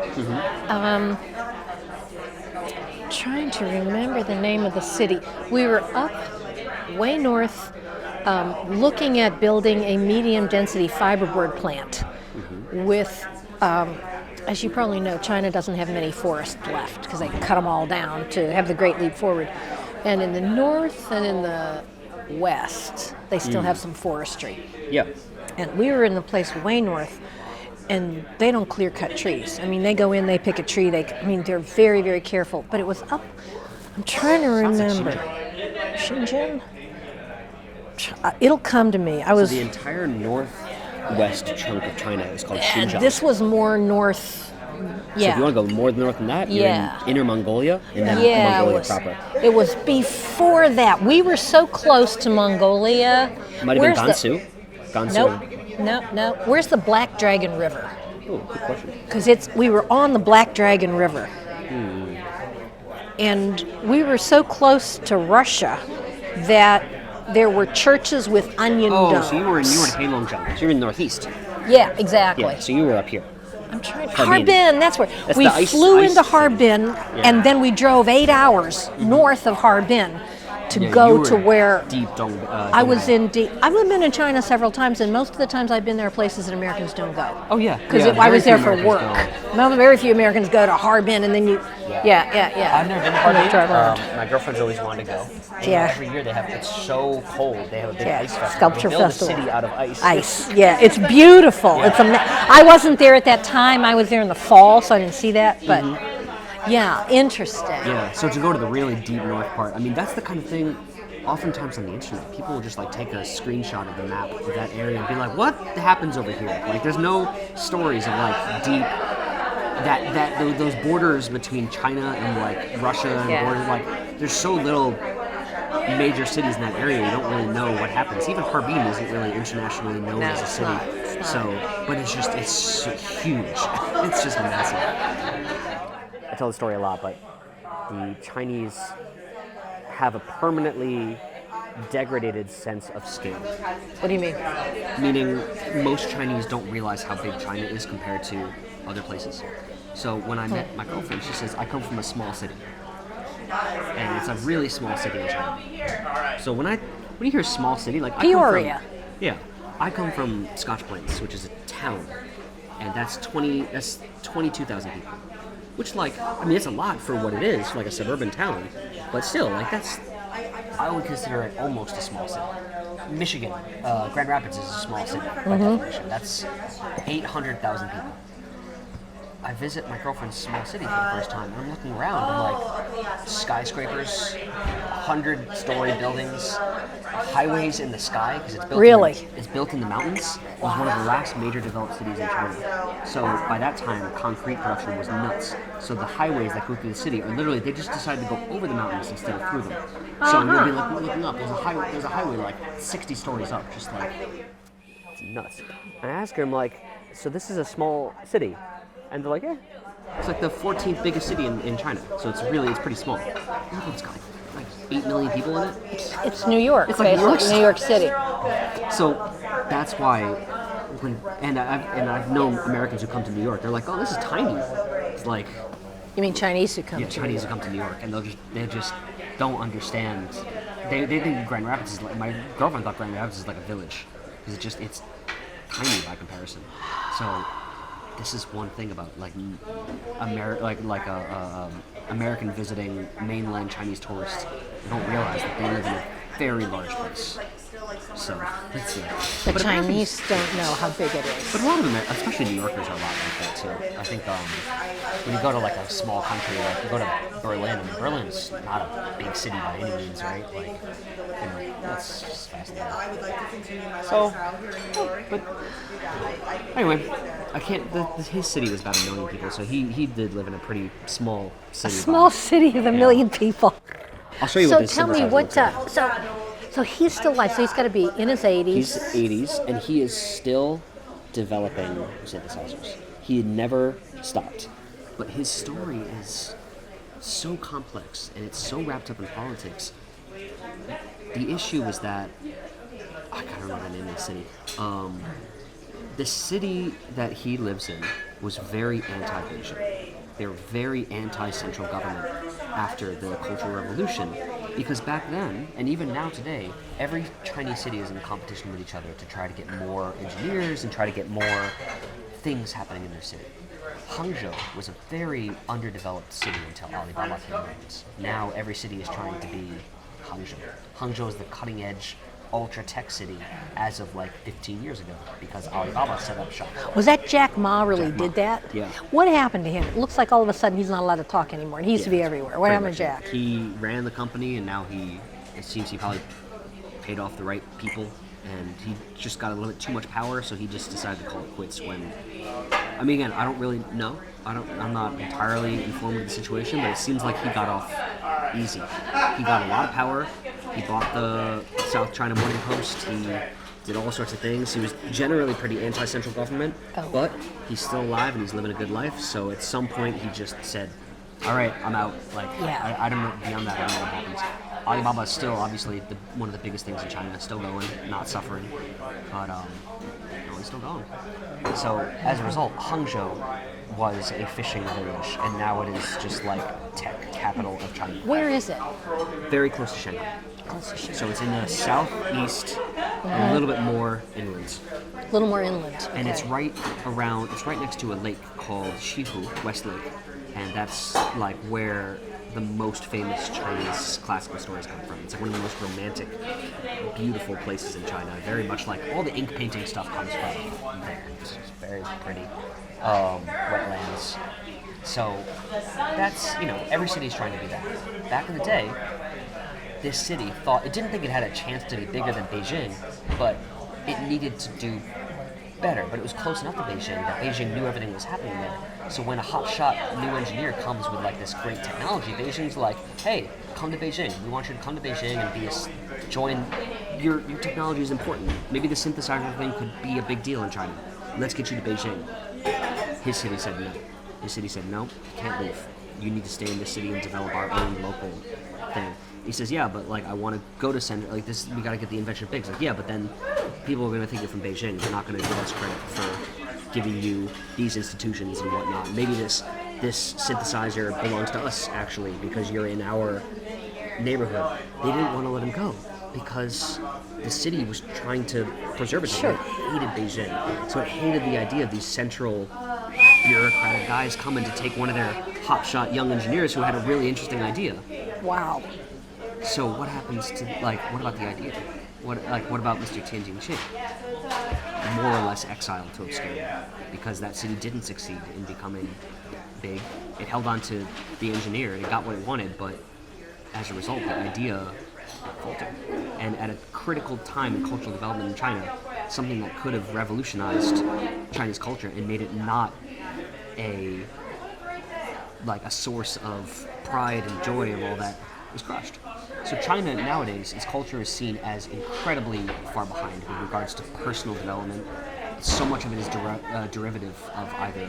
Trying to remember the name of the city. We were up way north, looking at building a medium-density fiberboard plant with. As you probably know, China doesn't have many forests left because they cut them all down to have the Great Leap Forward. And in the north and in the west, they still have some forestry. Yeah. And we were in the place way north, and they don't clear cut trees. I mean, they go in, they pick a tree. They're very, very careful. But it was up. I'm trying to remember. Shenzhen? It'll come to me. The entire northwest chunk of China is called Xinjiang. This was more north. So if you want to go more north than that, you're in Inner Mongolia and then Mongolia proper. It was before that. We were so close to Mongolia. Might have been Gansu. No. Where's the Black Dragon River? Oh, good question. Because we were on the Black Dragon River. And we were so close to Russia that there were churches with onion domes. So you were in Heilongjiang. So you're in the northeast. Yeah, exactly. Yeah, so you were up here. I'm trying to... Harbin. That's where... That's we flew into Harbin, Yeah. and then we drove 8 hours north of Harbin to go to where... Deep Dong. I was in deep... I've been in China several times, and most of the times I've been there places that Americans don't go. Oh, yeah. Because I was there for work. Very few Americans go to Harbin, and then you... Yeah. I've never been to Harbin. Drive around. My girlfriend's always wanted to go. And Yeah. Every year it's so cold. They have a big ice festival. Sculpture they build festival. a city out of ice. It's beautiful. I wasn't there at that time. I was there in the fall, so I didn't see that. But yeah, interesting. Yeah. So to go to the really deep north part, I mean, that's the kind of thing. Oftentimes on the internet, people will just like take a screenshot of the map of that area and be like, "What happens over here?" Like, there's no stories of like deep those borders between China and like Russia and borders. Like, there's so little major cities in that area. You don't really know what happens. Even Harbin isn't really internationally known as a city. It's not. So, but it's huge. It's just massive. I tell the story a lot, but the Chinese have a permanently degraded sense of scale. What do you mean? Meaning, most Chinese don't realize how big China is compared to other places. So when I met my girlfriend, she says, I come from a small city. And it's a really small city in China. So when you hear small city, like Peoria. I come from Scotch Plains, which is a town. And that's 22,000 people. Which, like, I mean, it's a lot for what it is, like a suburban town. But still, like, I would consider it almost a small city. Michigan, Grand Rapids is a small city by definition. That's 800,000 people. I visit my girlfriend's small city for the first time, and I'm looking around, and like skyscrapers, 100-story buildings, highways in the sky because it's built. It's built in the mountains. It was one of the last major developed cities in China. So by that time, concrete production was nuts. So the highways that go through the city are literally they just decided to go over the mountains instead of through them. So you'll be like looking up. There's a highway like 60 stories up, just like it's nuts. I asked her, I'm like, so this is a small city. And they're like, yeah. It's like the 14th biggest city in China, so it's pretty small. It's got like 8 million people in it. It's New York, it's like New York City. So that's why, I've known Americans who come to New York. They're like, oh, this is tiny. It's like, you mean Chinese who come? Yeah, Chinese who come to New York, and they just don't understand. They think Grand Rapids is like, my girlfriend thought Grand Rapids is like a village because it's tiny by comparison. So. This is one thing about like American visiting mainland Chinese tourists. They don't realize that they live in a very large place. So it's the Chinese don't know how big it is. But a lot of them, especially New Yorkers, are a lot like that too. I think when you go to like a small country, like you go to Berlin, and Berlin's not a big city by any means, right? Like, that's just fascinating. So, but anyway, I can't. His city was about 1 million people, so he did live in a pretty small city. A small city with 1 million people. I'll show you what this So tell me what. So he's still alive. So he's got to be in his 80s. He's 80s, and he is still developing synthesizers. He had never stopped. But his story is so complex and it's so wrapped up in politics. The issue was that I can't remember the name of the city. The city that he lives in was very anti-Beijing. They were very anti-central government after the Cultural Revolution, because back then, and even now today, every Chinese city is in competition with each other to try to get more engineers and try to get more things happening in their city. Hangzhou was a very underdeveloped city until Alibaba came around. Now every city is trying to be Hangzhou. Hangzhou is the cutting-edge ultra-tech city as of like 15 years ago because Alibaba set up shop. Was that Jack Ma really Jack Ma. did that? Yeah. What happened to him? It looks like all of a sudden he's not allowed to talk anymore, and he used to be everywhere. What happened to Jack? He ran the company, and now it seems he probably paid off the right people, and he just got a little bit too much power, so he just decided to call it quits when... I mean, again, I don't really know. I'm not entirely informed of the situation, but it seems like he got off easy. He got a lot of power. He bought the South China Morning Post. He did all sorts of things. He was generally pretty anti-central government, but he's still alive and he's living a good life. So at some point, he just said, "All right, I'm out." Like, I don't know, beyond that, I don't know what happens. Alibaba is still obviously one of the biggest things in China, still going, not suffering, but he's still going. So as a result, Hangzhou was a fishing village, and now it is just like tech capital of China. Where is it? Very close to Shanghai. So it's in the southeast, a little bit more inland. A little more inland. Okay. And it's right next to a lake called Shihu, West Lake. And that's like where the most famous Chinese classical stories come from. It's like one of the most romantic, beautiful places in China. Very much like all the ink painting stuff comes from there. It's just very pretty. Wetlands. So that's, every city's trying to do that. Back in the day, this city it didn't think it had a chance to be bigger than Beijing, but it needed to do better. But it was close enough to Beijing that Beijing knew everything was happening there. So when a hotshot new engineer comes with like this great technology, Beijing's like, "Hey, come to Beijing. We want you to come to Beijing and join. Your technology is important. Maybe the synthesizer thing could be a big deal in China. Let's get you to Beijing." His city said no. His city said, "No, you can't leave. You need to stay in this city and develop our own local thing." He says, "Yeah, but like I want to go to center like this. We got to get the invention big." It's like, "Yeah, but then people are going to think you're from Beijing. They're not going to give us credit for giving you these institutions and whatnot. Maybe this synthesizer belongs to us actually because you're in our neighborhood." They didn't want to let him go because the city was trying to preserve it. Sure. It hated Beijing, so it hated the idea of these central bureaucratic guys coming to take one of their hotshot young engineers who had a really interesting idea. Wow. So what happens to, what about the idea? What about Mr. Tianjin Qing? More or less exiled to obscurity because that city didn't succeed in becoming big. It held on to the engineer and it got what it wanted, but as a result, the idea faltered. And at a critical time in cultural development in China, something that could have revolutionized Chinese culture and made it not a source of pride and joy of all that was crushed. So China nowadays, its culture is seen as incredibly far behind with regards to personal development. So much of it is derivative of either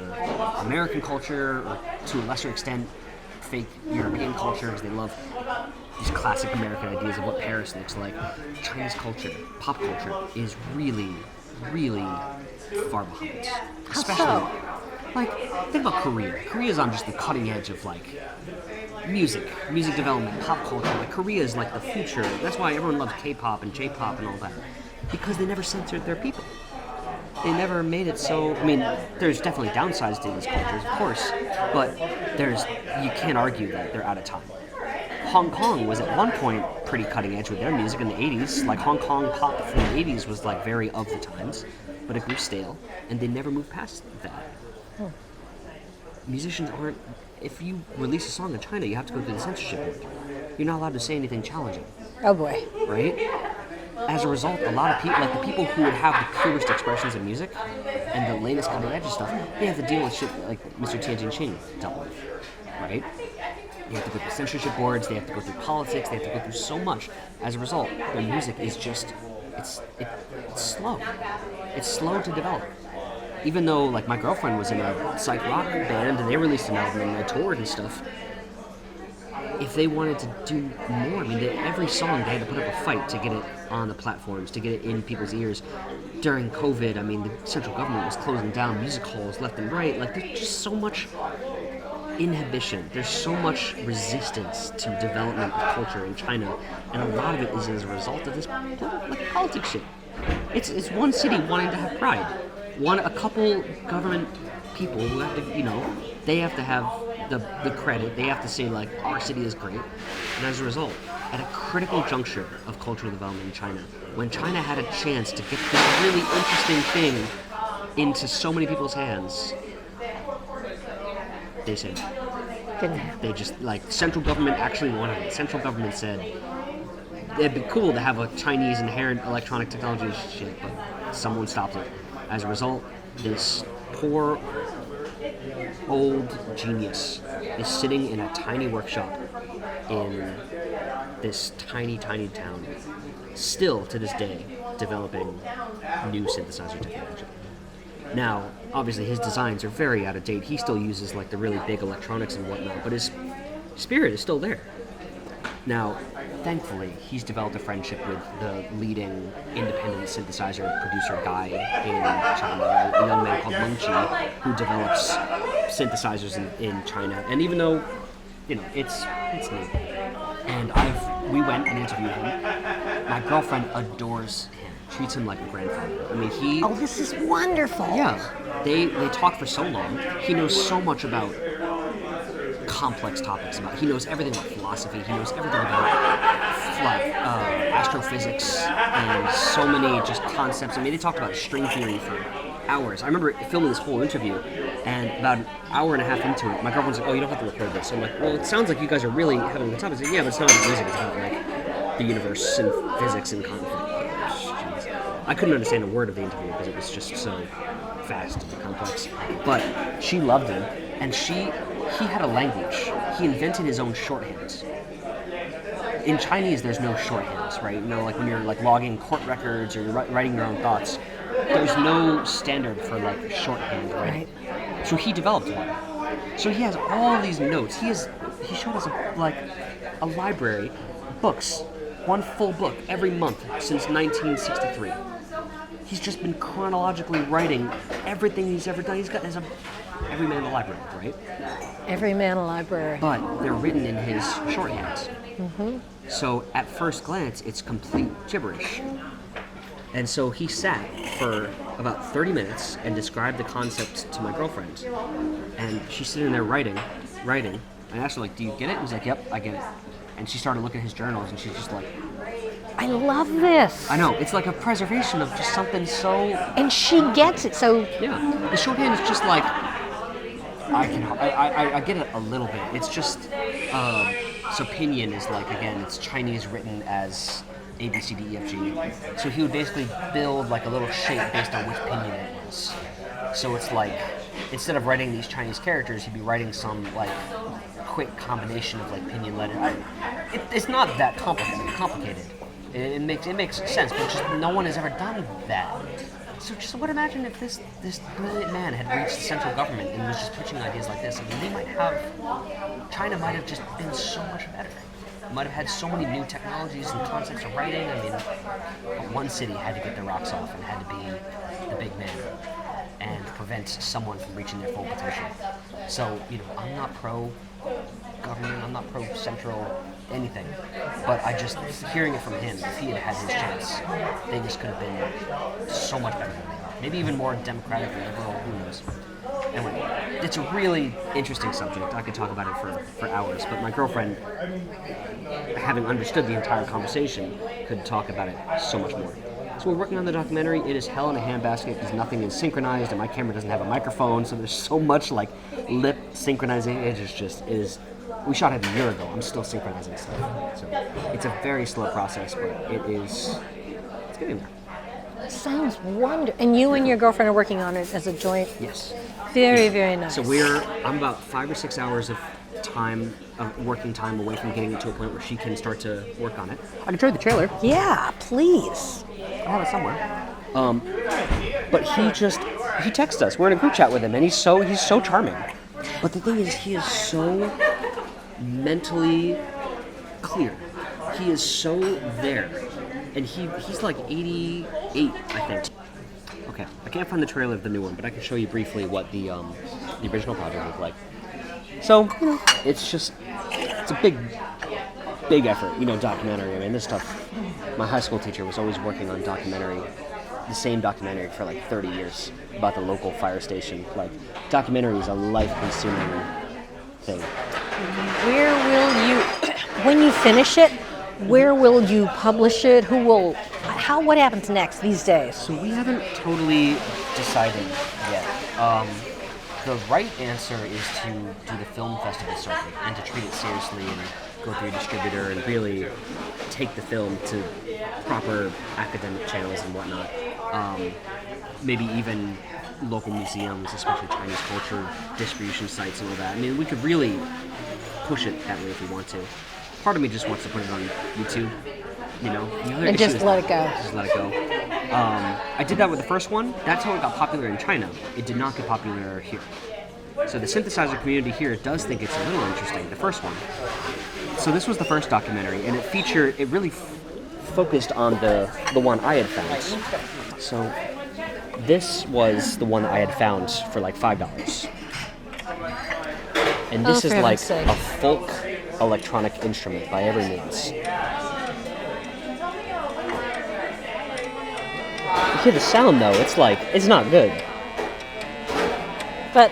American culture or, to a lesser extent, fake European culture, because they love these classic American ideas of what Paris looks like. Chinese culture, pop culture, is really, really far behind. Especially, think about Korea. Korea's on just the cutting edge of music development, pop culture. Korea is the future. That's why everyone loves K-pop and J-pop and all that, because they never censored their people. They never made it so. I mean, there's definitely downsides to these cultures, of course, but you can't argue that they're out of time. Hong Kong was at one point pretty cutting edge with their music in the 80s. Hong Kong pop from the 80s was very of the times, but it grew stale, and they never moved past that. Musicians aren't. If you release a song in China, you have to go through the censorship board. You're not allowed to say anything challenging. Oh boy. Right? As a result, a lot of people, the people who would have the purest expressions of music and the latest cutting edge stuff, they have to deal with shit like Mr. Tianjin Qing dealt with. Right? They have to go through censorship boards, they have to go through politics, they have to go through so much. As a result, their music is just, it's slow. It's slow to develop. Even though, my girlfriend was in a psych rock band and they released an album and they toured and stuff, if they wanted to do more, I mean, every song they had to put up a fight to get it on the platforms, to get it in people's ears. During COVID, I mean, the central government was closing down music halls left and right. Like, there's just so much inhibition. There's so much resistance to development of culture in China, and a lot of it is as a result of this like politics shit. It's one city wanting to have pride. A couple government people who have to, they have to have the credit. They have to say, like, our city is great. And as a result, at a critical juncture of cultural development in China, when China had a chance to get this really interesting thing into so many people's hands, they said, Didn't happen. they just, like, central government actually wanted it. Central government said, it'd be cool to have a Chinese inherent electronic technology shit, but someone stopped it. As a result, this poor old genius is sitting in a tiny workshop in this tiny, tiny town, still to this day developing new synthesizer technology. Now, obviously his designs are very out of date. He still uses like the really big electronics and whatnot, but his spirit is still there. Now, thankfully, he's developed a friendship with the leading independent synthesizer producer guy in China, a young man called Meng Chi, who develops synthesizers in China. And even though, it's new. And we went and interviewed him. My girlfriend adores him, treats him like a grandfather. I mean, Oh, this is wonderful. yeah, they talk for so long. He knows so much about complex topics. He knows everything about philosophy. He knows everything about astrophysics and so many just concepts. I mean, they talked about string theory for hours. I remember filming this whole interview, and about an hour and a half into it, my girlfriend's like, "Oh, you don't have to record this." So I'm like, "Well, it sounds like you guys are really having a good time." I said, "Yeah, but it's not about music. It's about like the universe and physics and Jeez. I couldn't understand a word of the interview because it was just so fast and complex. But she loved him, and he had a language. He invented his own shorthand. In Chinese, there's no shorthands, right? Like when you're like logging court records or you're writing your own thoughts, there's no standard for like shorthand, right? So he developed one. So he has all these notes. He showed us a library, books, one full book every month since 1963. He's just been chronologically writing everything he's ever done. He's got every man in the library, right? Every man a library. But they're written in his shorthand. Mm-hmm. So at first glance, it's complete gibberish. And so he sat for about 30 minutes and described the concept to my girlfriend. And she's sitting there writing. I asked her, like, "Do you get it?" And he's like, "Yep, I get it." And she started looking at his journals, and she's just like, I love this. I know, it's like a preservation of just something so... And she gets it, so... Yeah, the shorthand is just like, I get it a little bit. It's just, so pinyin is like, again, it's Chinese written as A, B, C, D, E, F, G. So he would basically build like a little shape based on which pinyin it was. So it's like, instead of writing these Chinese characters, he'd be writing some like quick combination of like pinyin letters. It's not that complicated. It makes sense, but just no one has ever done that. So just imagine if this brilliant man had reached the central government and was just pitching ideas like this. I mean, China might have just been so much better. It might have had so many new technologies and concepts of writing. I mean, one city had to get their rocks off and had to be the big man and prevent someone from reaching their full potential. So, I'm not pro-government, I'm not pro-central anything, but hearing it from him, if he had had his chance, things could have been so much better than they are. Maybe even more democratic or liberal, who knows. Anyway, it's a really interesting subject. I could talk about it for hours, but my girlfriend, having understood the entire conversation, could talk about it so much more. So we're working on the documentary. It is hell in a handbasket because nothing is synchronized and my camera doesn't have a microphone, so there's so much like lip synchronizing. It is. We shot it a year ago. I'm still synchronizing stuff. So it's a very slow process, but it's getting there. Sounds wonderful. And you and your girlfriend are working on it as a joint? Yes. Very, very nice. So I'm about 5 or 6 hours of working time away from getting it to a point where she can start to work on it. I can show you the trailer. Yeah, please. I have it somewhere. But he texts us. We're in a group chat with him, and he's so charming. But the thing is, he is so mentally clear. He is so there. And he's like 88, I think. Okay, I can't find the trailer of the new one, but I can show you briefly what the original project looked like. So, it's a big effort, documentary. I mean, this stuff, my high school teacher was always working on the same documentary for like 30 years about the local fire station. Like, documentary is a life-consuming thing. Where will you, when you finish it, where will you publish it? What happens next these days? So we haven't totally decided yet. The right answer is to do the film festival circuit and to treat it seriously and go through a distributor and really take the film to proper academic channels and whatnot. Maybe even local museums, especially Chinese culture, distribution sites and all that. I mean, we could really push it that way if we want to. Part of me just wants to put it on YouTube, And just let it go. Just let it go. I did that with the first one. That's how it got popular in China. It did not get popular here. So the synthesizer community here does think it's a little interesting, the first one. So this was the first documentary, and it really focused on the one I had found. So this was the one that I had found for like $5. And this is like a folk electronic instrument by every means. You hear the sound though, it's not good. But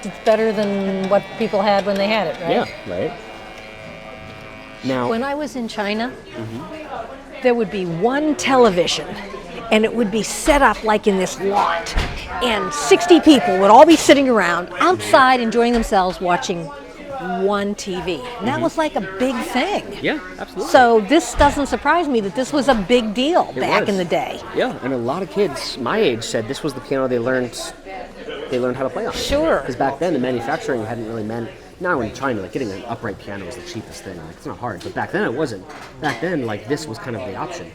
it's better than what people had when they had it, right? Yeah, right. Now, when I was in China, there would be one television, and it would be set up like in this lot, and 60 people would all be sitting around outside enjoying themselves watching one TV. And that was like a big thing. Yeah, absolutely. So this doesn't surprise me that this was a big deal back in the day. Yeah, and a lot of kids my age said this was the piano they learned how to play on. Sure. Because back then the manufacturing hadn't really meant. Now in China, like getting an upright piano is the cheapest thing. Like, it's not hard, but back then it wasn't. Back then, like this was kind of the option.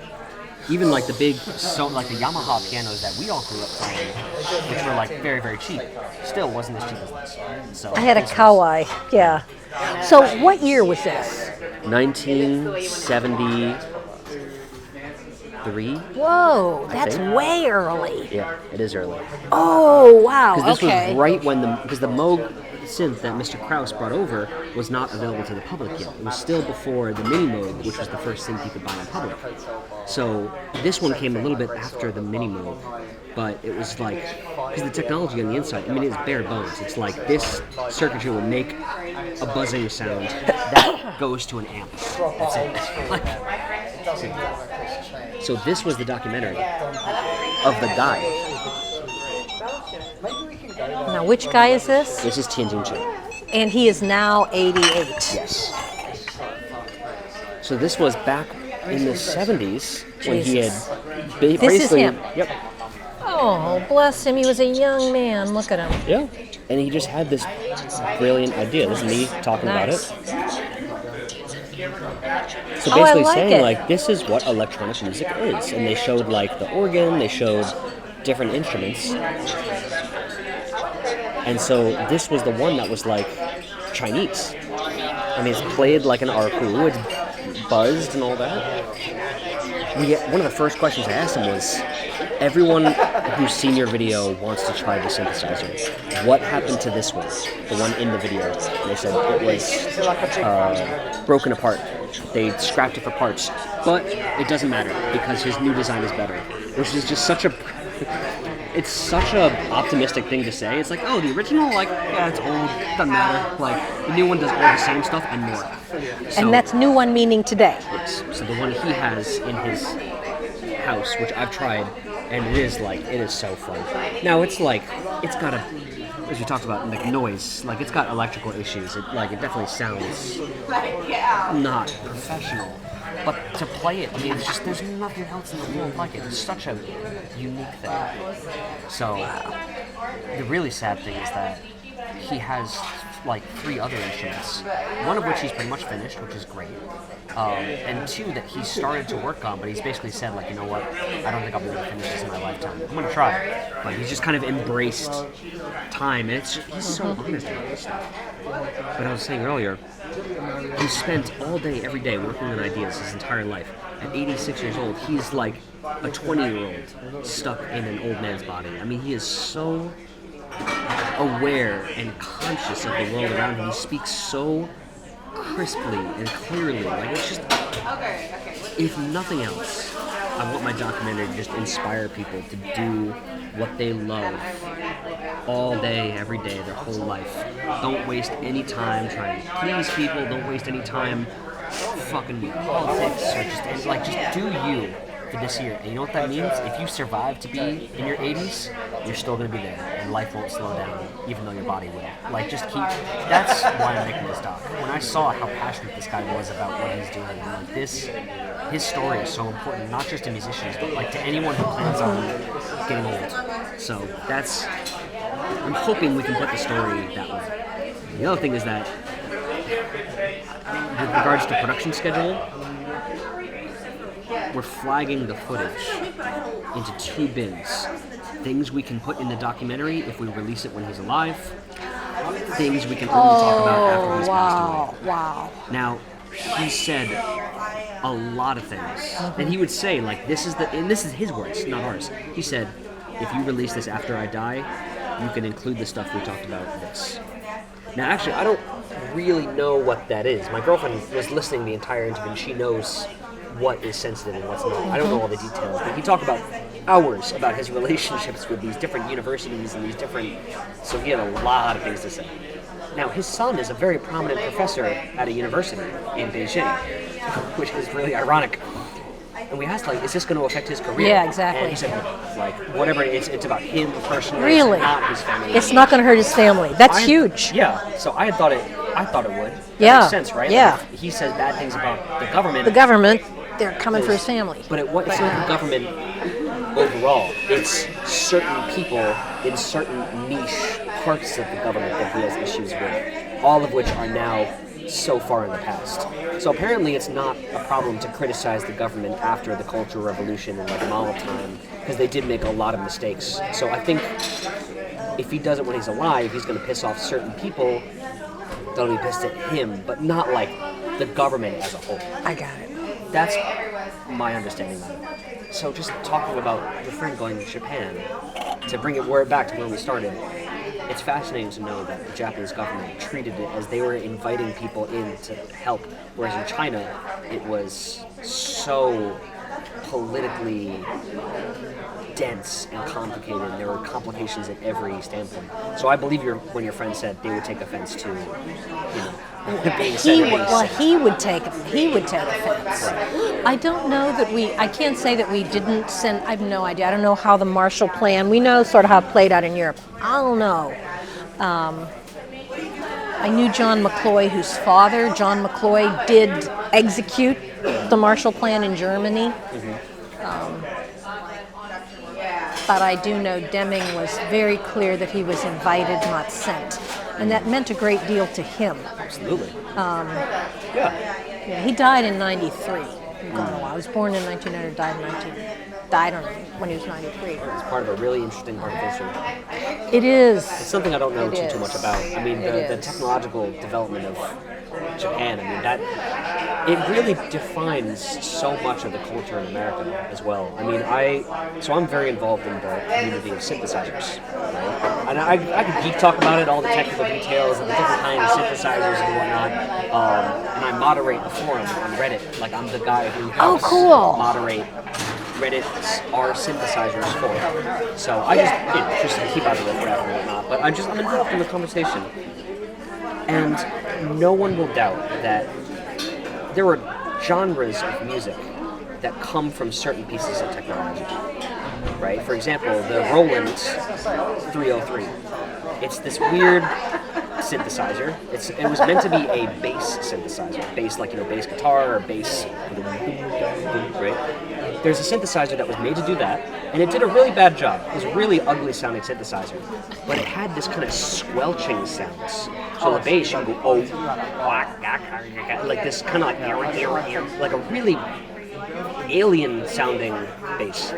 Even like the like the Yamaha pianos that we all grew up playing, which were like very, very cheap, still wasn't as cheap as this. So I had a Kawai, yeah. So what year was this? 1973. Whoa, that's way early. Yeah, it is early. Oh, wow, Because this was right when because the Moog synth that Mr. Krauss brought over was not available to the public yet. It was still before the Mini Moog, which was the first synth you could buy in public. So this one came a little bit after the Mini Moog, but it was like, because the technology on the inside, I mean, it's bare bones. It's like this circuitry will make a buzzing sound that goes to an amp. That's it. So this was the documentary of the guy. Now, which guy is this? This is Tianjin Chen. And he is now 88. Yes. So this was back in the 70s when he had basically... This is him? Yep. Oh, bless him. He was a young man. Look at him. Yeah. And he just had this brilliant idea. This is me talking about it. So basically saying, like, this is what electronic music is. And they showed, like, the organ. They showed different instruments. And so this was the one that was, like, Chinese. I mean, it's played like an arpu. It's buzzed and all that. One of the first questions I asked him was, everyone who's seen your video wants to try the synthesizer. What happened to this one? The one in the video. And they said it was broken apart. They scrapped it for parts. But it doesn't matter because his new design is better. Which is just such a... It's such a optimistic thing to say. It's like, oh, the original, like, yeah, it's old, doesn't matter. Like, the new one does all the same stuff and more. So, and that's new one meaning today. Yes. So the one he has in his house, which I've tried, and it is so fun. Now it's like, it's got as we talked about, like noise, like it's got electrical issues. It definitely sounds not professional. But to play it, I mean, it's just, there's nothing else in the world like it. It's such a unique thing. So, the really sad thing is that he has like 3 other instruments, one of which he's pretty much finished, which is great, and 2 that he started to work on, but he's basically said, like, you know what, I don't think I'll be able to finish this in my lifetime. I'm going to try. But he's just kind of embraced time, and he's so honest about this stuff. But I was saying earlier, he spent all day, every day, working on ideas his entire life. At 86 years old, he's like a 20-year-old stuck in an old man's body. I mean, he is so aware and conscious of the world around him. He speaks so crisply and clearly. Like, it's just, if nothing else, I want my documentary to just inspire people to do what they love all day, every day, their whole life. Don't waste any time trying to please people. Don't waste any time fucking with politics, or just do you for this year. And you know what that means? If you survive to be in your 80s, you're still going to be there, and life won't slow down, even though your body will. Like, just keep. That's why I'm making this doc. When I saw how passionate this guy was about what he's doing, I'm like, his story is so important, not just to musicians, but like to anyone who plans on getting old. So I'm hoping we can put the story that way. The other thing is that, with regards to production schedule, we're flagging the footage into 2 bins. Things we can put in the documentary if we release it when he's alive. Things we can only talk about after he's passed away. Wow. Now, he said a lot of things. And he would say, like, and this is his words, not ours. He said, if you release this after I die, you can include the stuff we talked about in this. Now, actually, I don't really know what that is. My girlfriend was listening to the entire interview, and she knows what is sensitive and what's not. I don't know all the details, but he talked about hours about his relationships with these different universities and these different... So he had a lot of things to say. Now, his son is a very prominent professor at a university in Beijing, which is really ironic. And we asked, like, is this going to affect his career? Yeah, exactly. And he said, like, whatever, it's about him personally. Really? It's not his family. It's not going to hurt his family. That's huge. Yeah, so I thought it would. That Yeah. makes sense, right? Yeah. Like, if he says bad things about the government. The government, they're coming for his family. But it's not the government overall. It's certain people in certain niche parts of the government that he has issues with, all of which are now so far in the past. So apparently it's not a problem to criticize the government after the Cultural Revolution and like Mao time, because they did make a lot of mistakes. So I think if he does it when he's alive, he's going to piss off certain people that'll be pissed at him, but not like the government as a whole. I got it. That's my understanding of it. So just talking about your friend going to Japan, to bring it back to where we started, it's fascinating to know that the Japanese government treated it as they were inviting people in to help, whereas in China, it was so politically dense and complicated. There were complications at every standpoint. So I believe when your friend said they would take offense to, being said. He would take offense. Right. I don't know that I can't say that we didn't send, I have no idea. I don't know how the Marshall Plan, we know sort of how it played out in Europe. I don't know. I knew John McCloy, whose father, John McCloy, did execute the Marshall Plan in Germany. But I do know Deming was very clear that he was invited, not sent. And that meant a great deal to him. Absolutely. Yeah, he died in 93. I was born in 1900, died when he was 93. It's part of a really interesting part of history. It is. It's something I don't know It too is. much about. I mean, the technological development of Japan, I mean, that it really defines so much of the culture in America as well. I mean, I'm very involved in the community of synthesizers, right? And I could geek talk about it, all the technical details and the different kinds of synthesizers and whatnot. And I moderate a forum on Reddit. Like, I'm the guy who helps moderate Reddit's our synthesizers for. So I just to keep out of the riff and whatnot. But I'm involved in the conversation. And no one will doubt that there are genres of music that come from certain pieces of technology. Right? For example, the Roland 303. It's this weird synthesizer. It was meant to be a bass synthesizer. Bass, like, bass guitar or bass, right? there's a synthesizer that was made to do that, and it did a really bad job. It was a really ugly sounding synthesizer, but it had this kind of squelching sounds. So the bass, you can go, oh, like this kind of like a really alien sounding bass.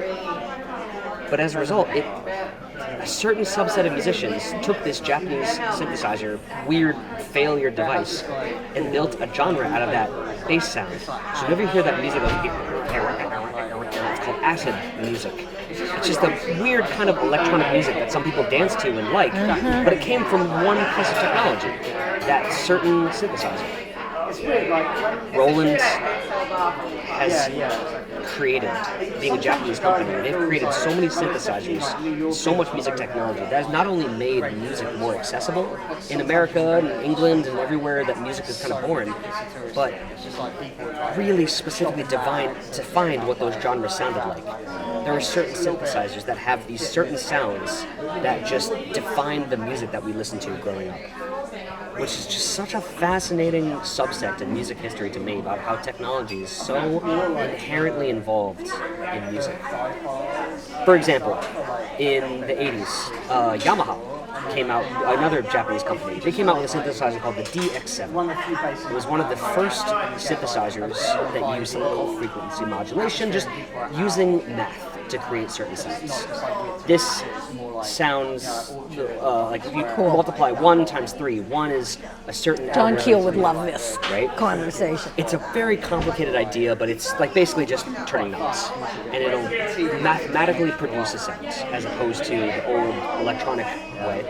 But as a result, a certain subset of musicians took this Japanese synthesizer, weird failure device, and built a genre out of that bass sound. So whenever you hear that music, it's called acid music. It's just a weird kind of electronic music that some people dance to and like, but it came from one piece of technology, that certain synthesizer. Roland has created, being a Japanese company, they've created so many synthesizers, so much music technology that has not only made music more accessible in America and England and everywhere that music is kind of born, but really specifically defined what those genres sounded like. There are certain synthesizers that have these certain sounds that just define the music that we listened to growing up, which is just such a fascinating subsect in music history to me about how technology is so inherently involved in music. For example, in the 80s, Yamaha came out, another Japanese company, they came out with a synthesizer called the DX7. It was one of the first synthesizers that used something called frequency modulation, just using math to create certain sounds. This sounds like if you multiply 1 times 3, 1 is a certain John algorithm. Keel would love this conversation. It's a very complicated idea, but it's like basically just turning knobs, and it'll mathematically produce a sound as opposed to the old electronic way.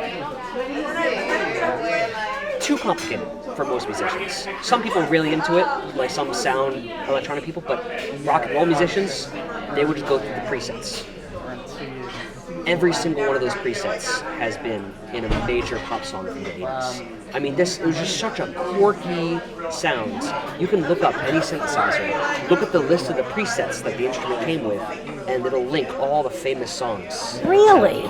Too complicated for most musicians. Some people are really into it, like some sound electronic people, but rock and roll musicians, they would just go through the presets. Every single one of those presets has been in a major pop song from the 80s. I mean, it was just such a quirky sound. You can look up any synthesizer, look at the list of the presets that the instrument came with, and it'll link all the famous songs. Really?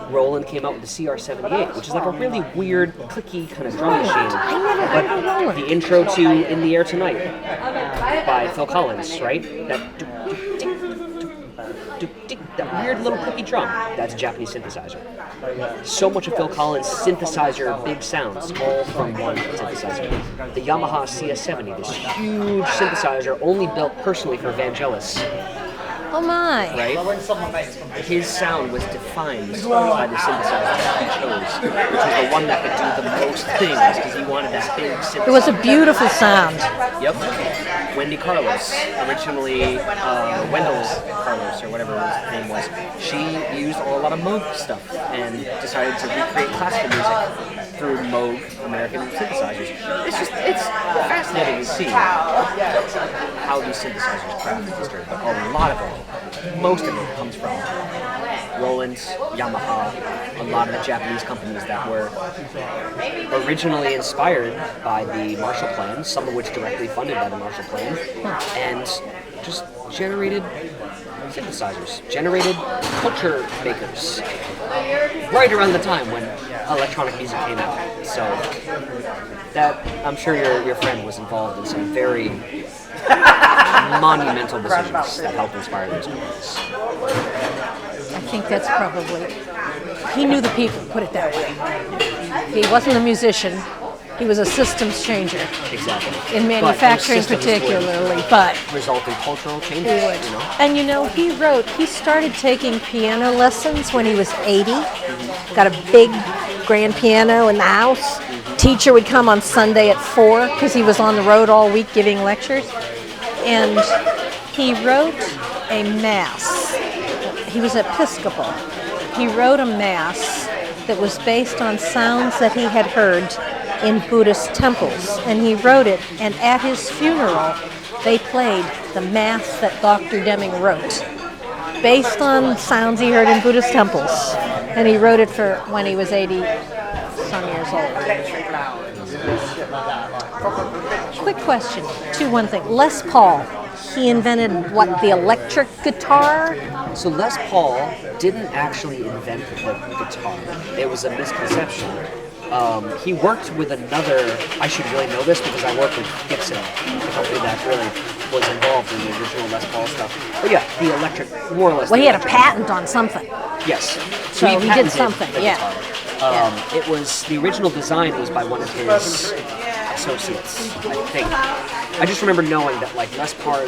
Roland came out with the CR78, which is like a really weird, clicky kind of drum machine. I never heard of Roland. The intro to In the Air Tonight by Phil Collins, right? That weird little clicky drum, that's a Japanese synthesizer. So much of Phil Collins' synthesizer big sounds, all from one synthesizer. The Yamaha CS70, this huge synthesizer only built personally for Vangelis. Oh my. Right? His sound was defined by the synthesizer that he chose, which was the one that could do the most things because he wanted that big synthesizer. It was a beautiful sound. Yep. Wendy Carlos, originally Wendell Carlos or whatever his name was, she used a lot of Moog stuff and decided to recreate classical music through Moog American synthesizers. It's fascinating to see how these synthesizers crafted history, but a lot of it, most of it comes from Roland, Yamaha, a lot of the Japanese companies that were originally inspired by the Marshall Plan, some of which directly funded by the Marshall Plan, and just generated synthesizers, generated culture makers, right around the time when electronic music came out. So that, I'm sure your friend was involved in some very monumental decisions that helped inspire those companies. I think that's probably, he knew the people, put it that way. He wasn't a musician, he was a systems changer. Exactly. In manufacturing particularly, but result in cultural changes, he would. And he started taking piano lessons when he was 80. Got a big grand piano in the house. Teacher would come on Sunday at 4 because he was on the road all week giving lectures. And he wrote a mass. He was Episcopal. He wrote a mass that was based on sounds that he had heard in Buddhist temples. And he wrote it, and at his funeral, they played the mass that Dr. Deming wrote, based on sounds he heard in Buddhist temples. And he wrote it for when he was 80-some years old. Quick question, one thing. Les Paul, he invented, the electric guitar? So Les Paul didn't actually invent the guitar. It was a misconception. He worked with another, I should really know this because I work with Gibson, the company that really was involved in the original Les Paul stuff. But yeah, the electric, more or less. Well, he had a electric- patent on something. Yes. So he did patented something, the yeah. guitar. It was, the original design was by one of his associates, I think. I just remember knowing that like Les Paul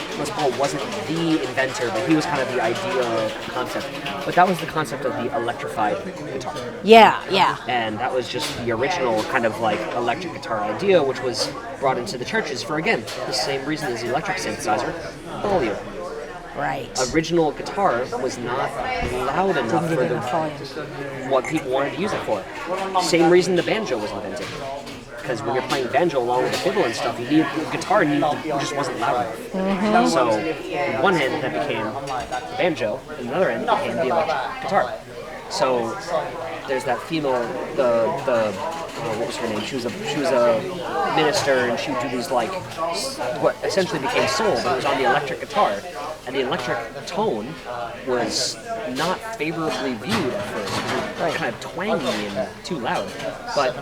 wasn't the inventor, but he was kind of the idea concept. But that was the concept of the electrified guitar. Yeah, yeah. And that was just the original kind of like electric guitar idea, which was brought into the churches for, again, the same reason as the electric synthesizer, volume. Right. Original guitar was not loud enough Didn't for give it enough volume. what people wanted to use it for. Same reason the banjo was invented. Because when you're playing banjo along with the fiddle and stuff, the guitar just wasn't loud enough. So, on one hand, that became the banjo, and the other end became the electric guitar. So, there's that female, what was her name? She was a minister, and she would do these like what essentially became soul, but it was on the electric guitar, and the electric tone was not favorably viewed at first. It was kind of twangy and too loud, but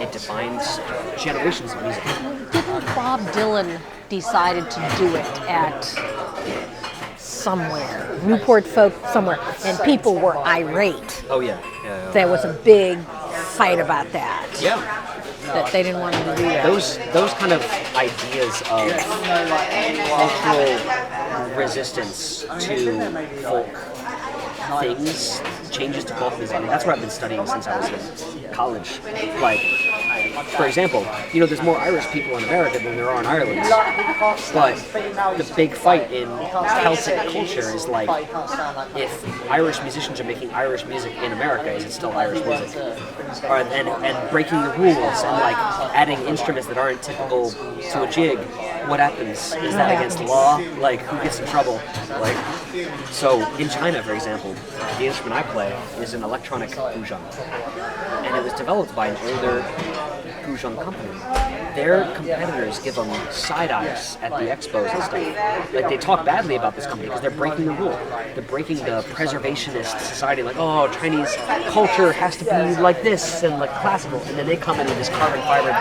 it defines generations of music. Didn't Bob Dylan decided to do it at somewhere, Newport Folk somewhere, and people were irate. Oh yeah. There was a big fight about that. Yeah. That they didn't want him to do that. Those kind of ideas of cultural resistance to folk things, changes to folk music. I mean, that's what I've been studying since I was in college. Like, for example, there's more Irish people in America than there are in Ireland. But the big fight in Celtic culture is like, if Irish musicians are making Irish music in America, is it still Irish music? And breaking the rules and like adding instruments that aren't typical to a jig, what happens? Is that against the law? Like, who gets in trouble? Like, so in China, for example, the instrument I play is an electronic guzheng, and it was developed by an older guzheng company. Their competitors give them side eyes at the expos and stuff. Like, they talk badly about this company because they're breaking the rule. They're breaking the preservationist society. Like, oh, Chinese culture has to be like this and like classical, and then they come in with this carbon fiber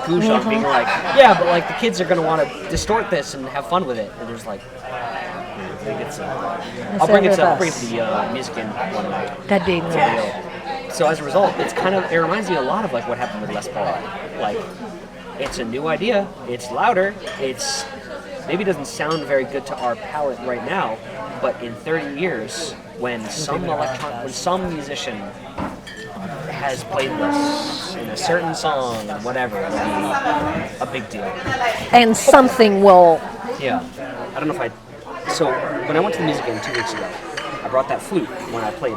guzheng, being like, yeah, but like the kids are going to want to distort this and have fun with it. And there's like, I think it's. I'll bring it to the music in one night. That'd be nice. So as a result, it reminds me a lot of like what happened with Les Paul. Like, it's a new idea, it's louder, it's maybe doesn't sound very good to our palate right now, but in 30 years, when some musician has played this in a certain song, whatever, it'll be a big deal. And something will. Yeah. I don't know if So when I went to the music game 2 weeks ago, I brought that flute when I played.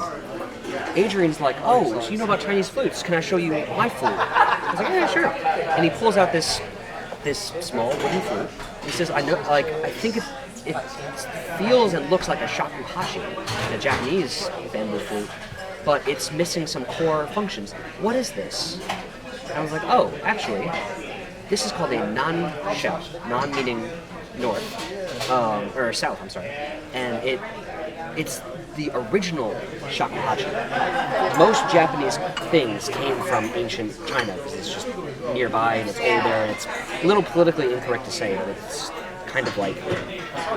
Adrian's like, oh, so you know about Chinese flutes? Can I show you my flute? I was like, yeah, sure. And he pulls out this small wooden flute. He says, I think it feels and looks like a shakuhachi, a Japanese bamboo flute, but it's missing some core functions. What is this? And I was like, oh, actually, this is called a nan-shell. Nan meaning north, or south, I'm sorry. And it's the original shakuhachi. Most Japanese things came from ancient China because it's just nearby and it's older and it's a little politically incorrect to say, but it's kind of like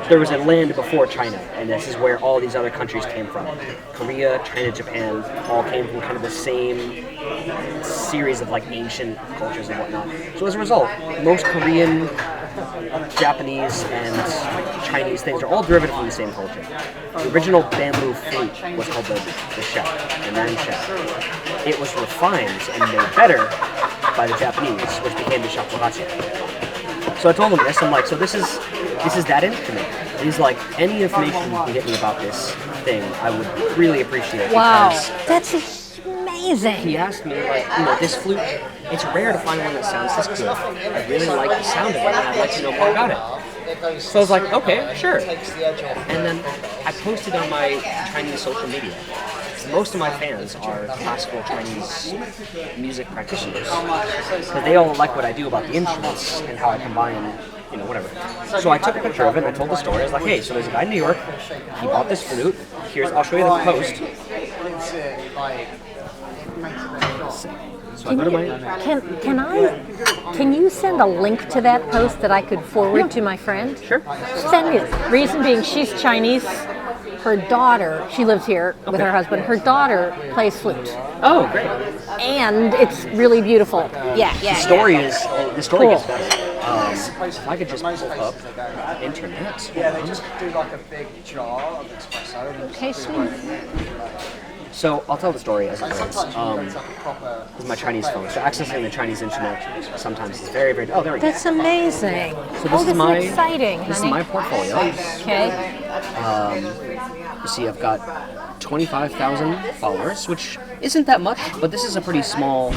there was a land before China, and this is where all these other countries came from. Korea, China, Japan all came from kind of the same series of like ancient cultures and whatnot. So as a result, most Korean, Japanese, and Chinese things are all derivative from the same culture. The original bamboo flute was called the shell, the nan shell. It was refined and made better by the Japanese, which became the shakuhachi. So I told him this. I'm like, so this is that instrument. And he's like, any information you can get me about this thing, I would really appreciate. Wow, Because that's amazing. he asked me, like, this flute, it's rare to find one that sounds this good. I really like the sound of it, and I'd like to know more about it. So I was like, okay, sure. And then I posted on my Chinese social media. Most of my fans are classical Chinese music practitioners because they all like what I do about the instruments and how I combine, whatever. So I took a picture of it and I told the story. I was like, hey, so there's a guy in New York. He bought this flute. I'll show you the post. So I go to my... Can you send a link to that post that I could forward to my friend? Sure. Send it. Reason being, she's Chinese. Her daughter, she lives here with her husband. Her daughter plays flute. Oh, great. And it's really beautiful. Yeah. The story gets better. If I could just pull up internet. Yeah, they just do like a big jar of espresso. Okay, sweet. So I'll tell the story as it goes. This is my Chinese phone. So accessing the Chinese internet sometimes is very, very... Oh, there we go. That's amazing. So this is my exciting, This honey. is my portfolio. Okay. You see, I've got 25,000 followers, which isn't that much, but this is a pretty small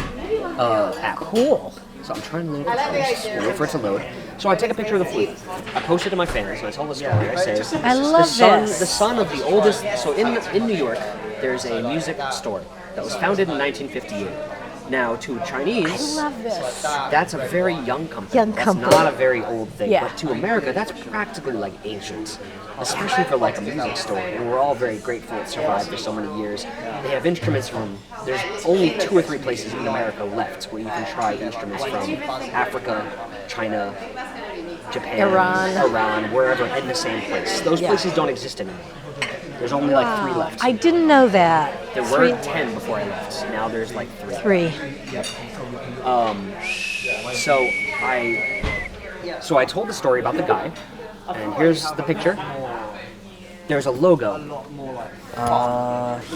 app. Cool. So I'm trying to load the post. We'll wait for it to load. So I take a picture of the flute. I post it to my fans, and I tell the story. I say, I love this. The son of the oldest... So in New York, there's a music store that was founded in 1958. Now, to Chinese, I love this. that's a very young company. That's not a very old thing. Yeah. But to America, that's practically like ancient, especially for like a music store. And we're all very grateful it survived for so many years. They have instruments from, there's only 2 or 3 places in America left where you can try instruments from Africa, China, Japan, Iran, wherever, in the same place. Those places don't exist anymore. There's only like 3 left. I didn't know that. There were 10 before I left. Now there's like 3. 3. Yep. So I told the story about the guy, and here's the picture. There's a logo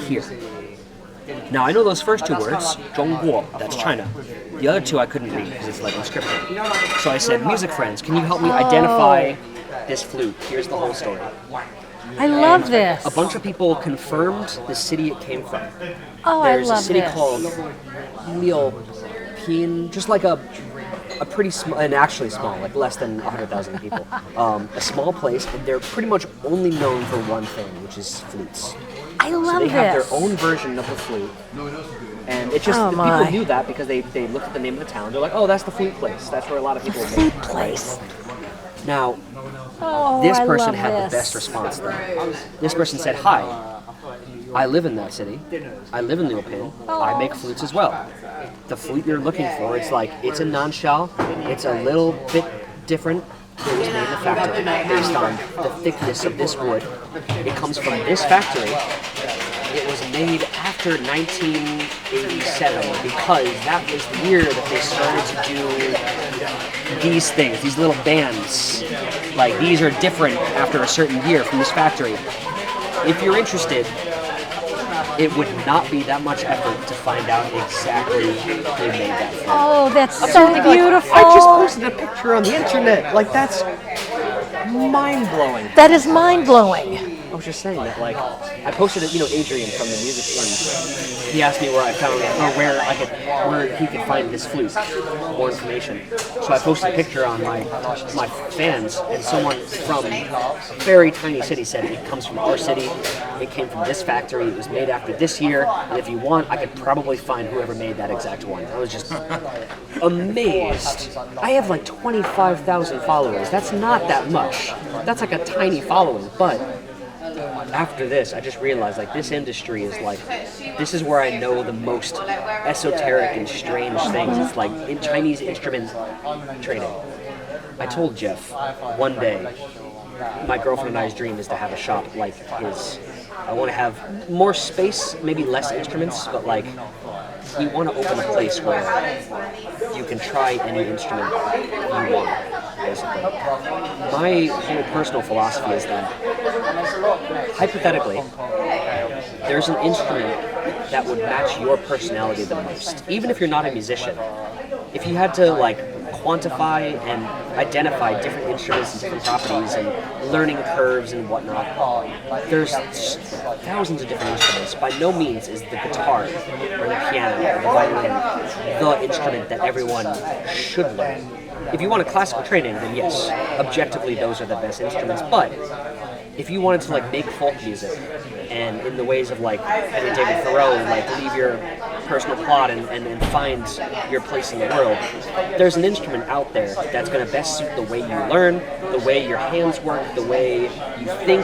here. Now I know those first 2 words, 中国, that's China. The other 2 I couldn't read because it's like inscripted. So I said, music friends, can you help me identify this flute? Here's the whole story. I love this. A bunch of people confirmed the city it came from. Oh, There's I love a city this. called Liupian, just like a pretty small, and actually small, like less than 100,000 people. A small place, and they're pretty much only known for one thing, which is flutes. I love So they have this. their own version of the flute. And it's just, my. people knew that because they looked at the name of the town. They're like, oh, that's the flute place. That's where a lot of people Flute place. Now, Oh, this I person love had this. the best response though. This person said, hi, I live in that city. I live in Liupian. I make flutes as well. The flute you're looking for, it's a non-shell. It's a little bit different. It was made in the factory based on the thickness of this wood. It comes from this factory. It was made after 1987 because that was the year that they started to do these things, these little bands. Like, these are different after a certain year from this factory. If you're interested, it would not be that much effort to find out exactly who made that film. Oh, that's so beautiful. I just posted a picture on the internet. Like, that's mind-blowing. That is mind-blowing. I was just saying that, like, I posted it, Adrian from the music scene. He asked me where I found it, or where he could find this flute, more information. So I posted a picture on my fans, and someone from a very tiny city said it comes from our city. It came from this factory. It was made after this year. And if you want, I could probably find whoever made that exact one. I was just amazed. I have like 25,000 followers. That's not that much. That's like a tiny following, but after this, I just realized, like, this industry is like, this is where I know the most esoteric and strange things. It's like in Chinese instrument trading. I told Jeff one day, my girlfriend and I's dream is to have a shop like his. I want to have more space, maybe less instruments, but like, we want to open a place where you can try any instrument you want, basically. My whole personal philosophy is that, hypothetically, there's an instrument that would match your personality the most, even if you're not a musician. If you had to, like, quantify and identify different instruments and different properties and learning curves and whatnot, there's thousands of different instruments. By no means is the guitar or the piano or the violin the instrument that everyone should learn. If you want a classical training, then yes, objectively those are the best instruments, but if you wanted to, like, make folk music and in the ways of, like, Henry David Thoreau, like, leave your personal plot and find your place in the world, there's an instrument out there that's going to best suit the way you learn, the way your hands work, the way you think.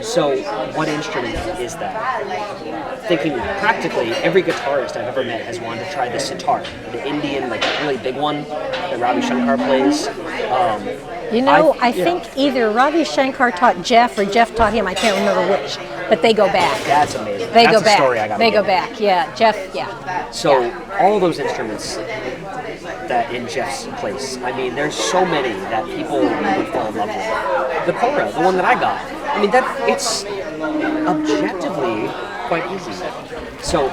So, what instrument is that? Thinking practically, every guitarist I've ever met has wanted to try the sitar, the Indian, like really big one that Ravi Shankar plays. I think either Ravi Shankar taught Jeff or Jeff taught him. I can't remember which, but they go back. That's amazing. They That's go back. Story I gotta they go get. back. Yeah, Jeff. Yeah. So all those instruments that in Jeff's place, I mean, there's so many that people would fall in love with. The Cora, the one that I got. I mean, it's objectively quite easy. So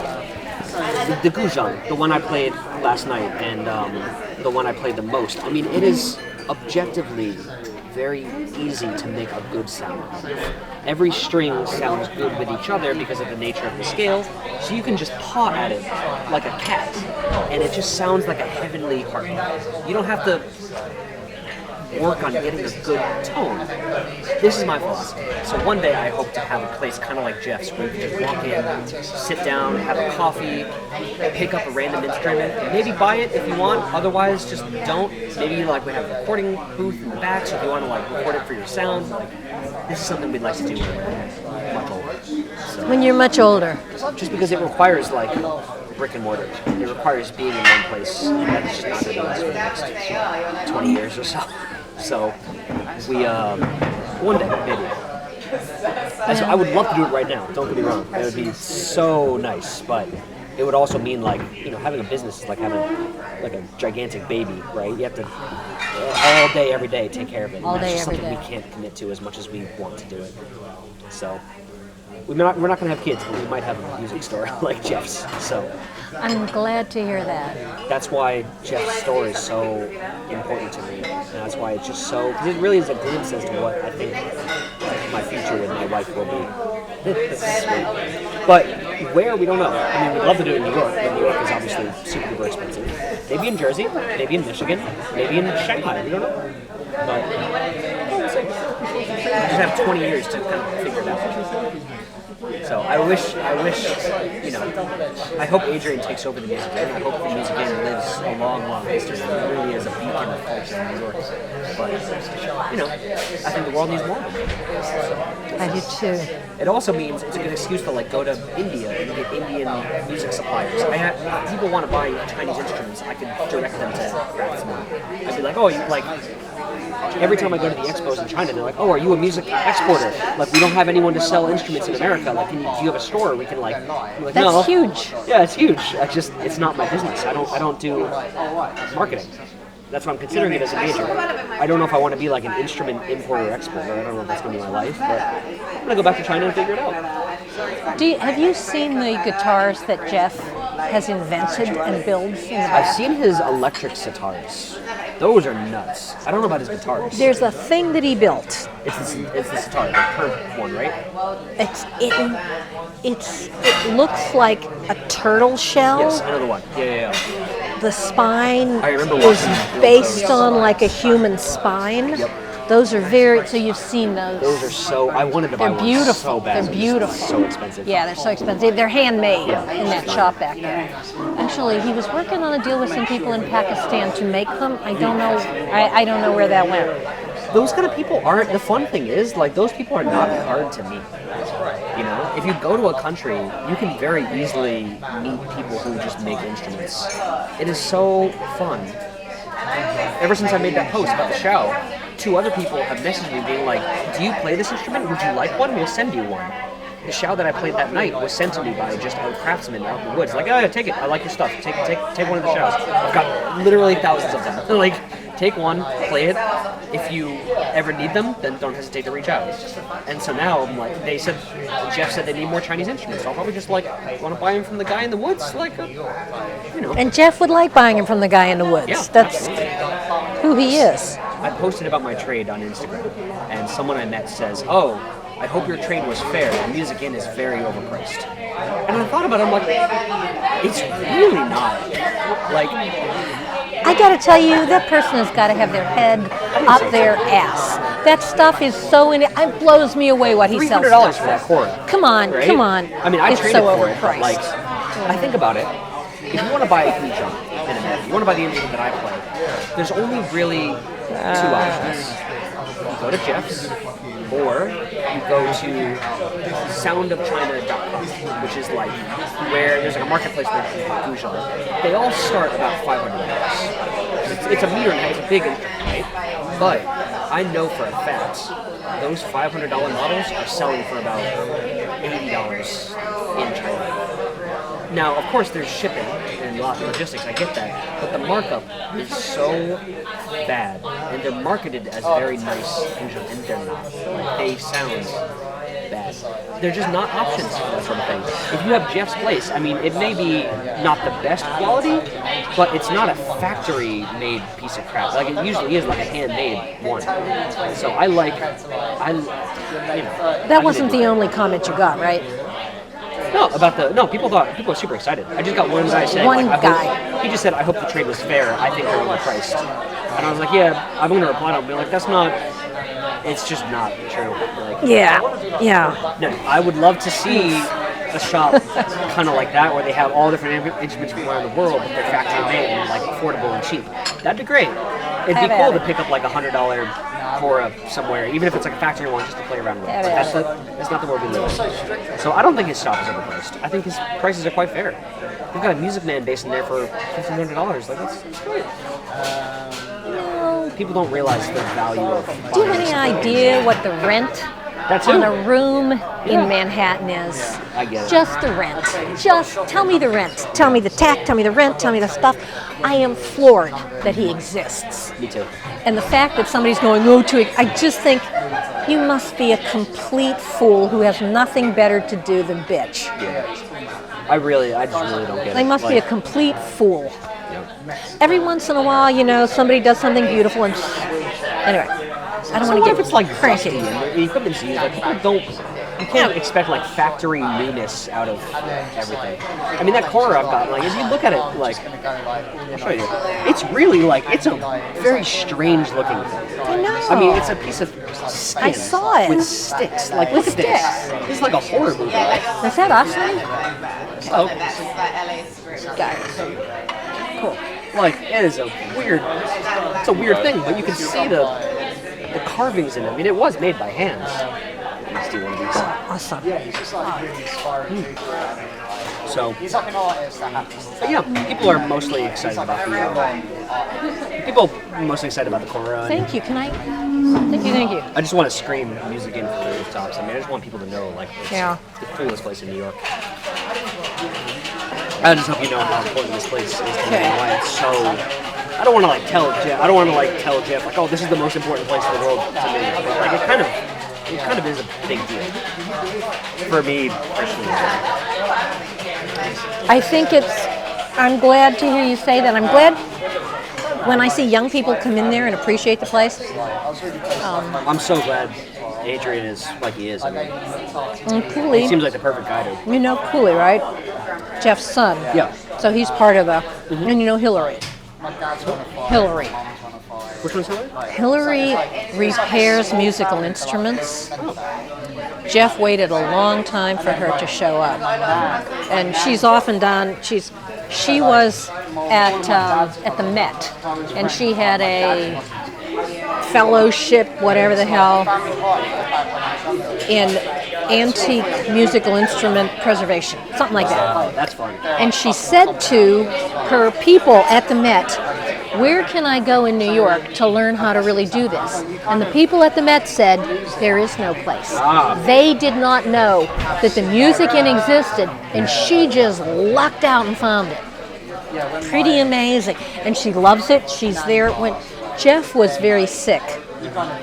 the Guzheng, the one I played last night, and the one I played the most. I mean, it is objectively very easy to make a good sound. Every string sounds good with each other because of the nature of the scale, so you can just paw at it like a cat, and it just sounds like a heavenly harp. You don't have to work on getting a good tone. This is my philosophy. So one day I hope to have a place kind of like Jeff's where you can just walk in, sit down, have a coffee, pick up a random instrument, maybe buy it if you want, otherwise just don't. Maybe like we have a recording booth in the back, so if you want to like record it for your sound, like this is something we'd like to do when we're much older. So, When you're much older. just because it requires like brick and mortar. It requires being in one place that's just not going to be us for the next 20 years or so. So we one day maybe. I would love to do it right now. Don't get me wrong. It would be so nice, but it would also mean like having a business is like having like a gigantic baby, right? You have to all day, every day take care of it. All And that's day, just every something day. we can't commit to as much as we want to do it. So we're not going to have kids, but we might have a music store like Jeff's. So I'm glad to hear that. that's why Jeff's store is so important to me, and that's why it's just so. Because it really is a glimpse as to what I think my future with my wife will be. This is sweet. But where, we don't know. I mean, we'd love to do it in New York, but New York is obviously super duper expensive. Maybe in Jersey, maybe in Michigan, maybe in Shanghai. We don't know. But we'll see. We just have 20 years to kind of figure it out. So I wish, I hope Adrian takes over the music game. I hope the music game lives a long, long history. It really is a beacon of culture in New York. But, I think the world needs more of it. I do too. It also means it's a good excuse to like go to India and get Indian music suppliers. If people want to buy Chinese instruments, I could direct them to craftsmen. I'd be like, oh, you like. Every time I go to the expos in China, they're like, "Oh, are you a music exporter? Like, we don't have anyone to sell instruments in America. Like, do you have a store? We can like." I'm like, That's no. huge. Yeah, it's huge. It's not my business. I don't do marketing. That's what I'm considering it as a major. I don't know if I want to be like an instrument importer exporter. I don't know if that's going to be my life, but I'm going to go back to China and figure it out. Have you seen the guitars that Jeff has invented and builds in the back? I've seen his electric sitars. Those are nuts. I don't know about his guitars. There's a thing that he built. It's the sitar, the curved one, right? It looks like a turtle shell. Yes, I know the one. Yeah. The spine I remember is watching based on like a human spine. Yep. Those are so you've seen those. Those are so. I wanted to buy They're one beautiful. so bad. They're beautiful. So expensive. Yeah, they're so expensive. They're handmade Yeah. in that shop back there. Actually, he was working on a deal with some people in Pakistan to make them. I don't know. I don't know where that went. Those kind of people aren't. The fun thing is, like, those people are not hard to meet. If you go to a country, you can very easily meet people who just make instruments. It is so fun. Ever since I made that post about the Shao, 2 other people have messaged me being like, "Do you play this instrument? Would you like one? We'll send you one." The Shao that I played that night was sent to me by just a craftsman out in the woods. Like, "Oh yeah, take it. I like your stuff. Take one of the Shaos." I've got literally thousands of them. They're like, take one, play it. If you ever need them, then don't hesitate to reach out. And so now I'm like, Jeff said they need more Chinese instruments. I'll probably just like want to buy them from the guy in the woods, like, And Jeff would like buying them from the guy in the woods. Yeah, That's who he is. I posted about my trade on Instagram, and someone I met says, "Oh, I hope your trade was fair. The Music Inn is very overpriced." And I thought about it, I'm like, it's really not. Like, I gotta tell you, that person has got to have their head up their ass. That stuff is so it blows me away what he sells. $300 for that chord. Come on, right? come on. I mean, I it's traded so for it, but overpriced. like, I think about it. If you want to buy a Guzheng in America, you want to buy the instrument that I play, there's only really 2 options. You go to Jeff's, Or you go to soundofchina.com, which is like where there's like a marketplace for Gujan. They all start about $500. It's a meter and it's a big instrument, right? But I know for a fact those $500 models are selling for about $80 in China. Now, of course, there's shipping and logistics. I get that, but the markup is so bad, and they're marketed as very nice, and they're not. Like, they sound bad. They're just not options for that sort of thing. If you have Jeff's Place, I mean, it may be not the best quality, but it's not a factory-made piece of crap. Like, it usually is like a handmade one. So That wasn't the only comment you got, right? People were super excited. I just got one guy saying, he just said, I hope the trade was fair. I think they're overpriced. And I was like, yeah, I'm going to reply to him and be like, it's just not true. Like, Yeah. No, I would love to see a shop kind of like that where they have all different instruments from around the world, but they're factory made and like affordable and cheap. That'd be great. It'd be cool to pick up like $100 Cora somewhere, even if it's like a factory one, just to play around with. But that's not the world we live in. So I don't think his shop is overpriced. I think his prices are quite fair. We've got a Music Man bass in there for $1,500. Like that's great. People don't realize the value of. Do you have any idea what the rent on a room in Manhattan is? I get it. Just the rent. Just tell me the rent. Tell me the tax. Tell me the rent. Tell me the stuff. I am floored that he exists. Me too. And the fact that somebody's going, I just think you must be a complete fool who has nothing better to do than bitch. Yeah. I just really don't get it. They must be a complete fool. Yeah. Every once in a while, somebody does something beautiful and anyway, I don't want to get if it's like cranky. dusty and the equipment's used, like you can't expect like factory newness out of everything. I mean that Cora I've got, like if you look at it, like I'll show you, it's really like it's a very strange looking thing. I know. I mean it's a piece of skin I saw it. with sticks. Like look at this. This is like a horror movie. Right? Is that us, honey? Oh, Got it. Cool. like it is it's a weird thing, but you can see the carvings in it. I mean, it was made by hands. Let's do one of these. Awesome. Yeah, he's just like really inspiring. So, He's like an artist that happens to. but yeah, people are mostly excited about the Cora. Thank you. Thank you. I just want to scream music in from the rooftops. I mean, I just want people to know, like, it's the coolest place in New York. I just hope you know how important this place is to me and why it's so. I don't want to like tell Jeff. Like, oh, this is the most important place in the world to me. But like, it kind of is a big deal for me personally. I think I'm glad to hear you say that. I'm glad when I see young people come in there and appreciate the place. I'm so glad Adrian is like he is. I mean, Cooley. he seems like the perfect guy to. You know Cooley, right? Jeff's son. Yeah. So he's part of the. And you know Hillary. Hillary. Which one's Hillary? Hillary repairs musical instruments. Jeff waited a long time for her to show up, and she's often done. She was at the Met, and she had a fellowship, whatever the hell, in antique musical instrument preservation, something like that. Oh, that's fun. And she said to her people at the Met, where can I go in New York to learn how to really do this? And the people at the Met said, there is no place. They did not know that the music inn existed, and she just lucked out and found it. Pretty amazing. And she loves it. She's there. When Jeff was very sick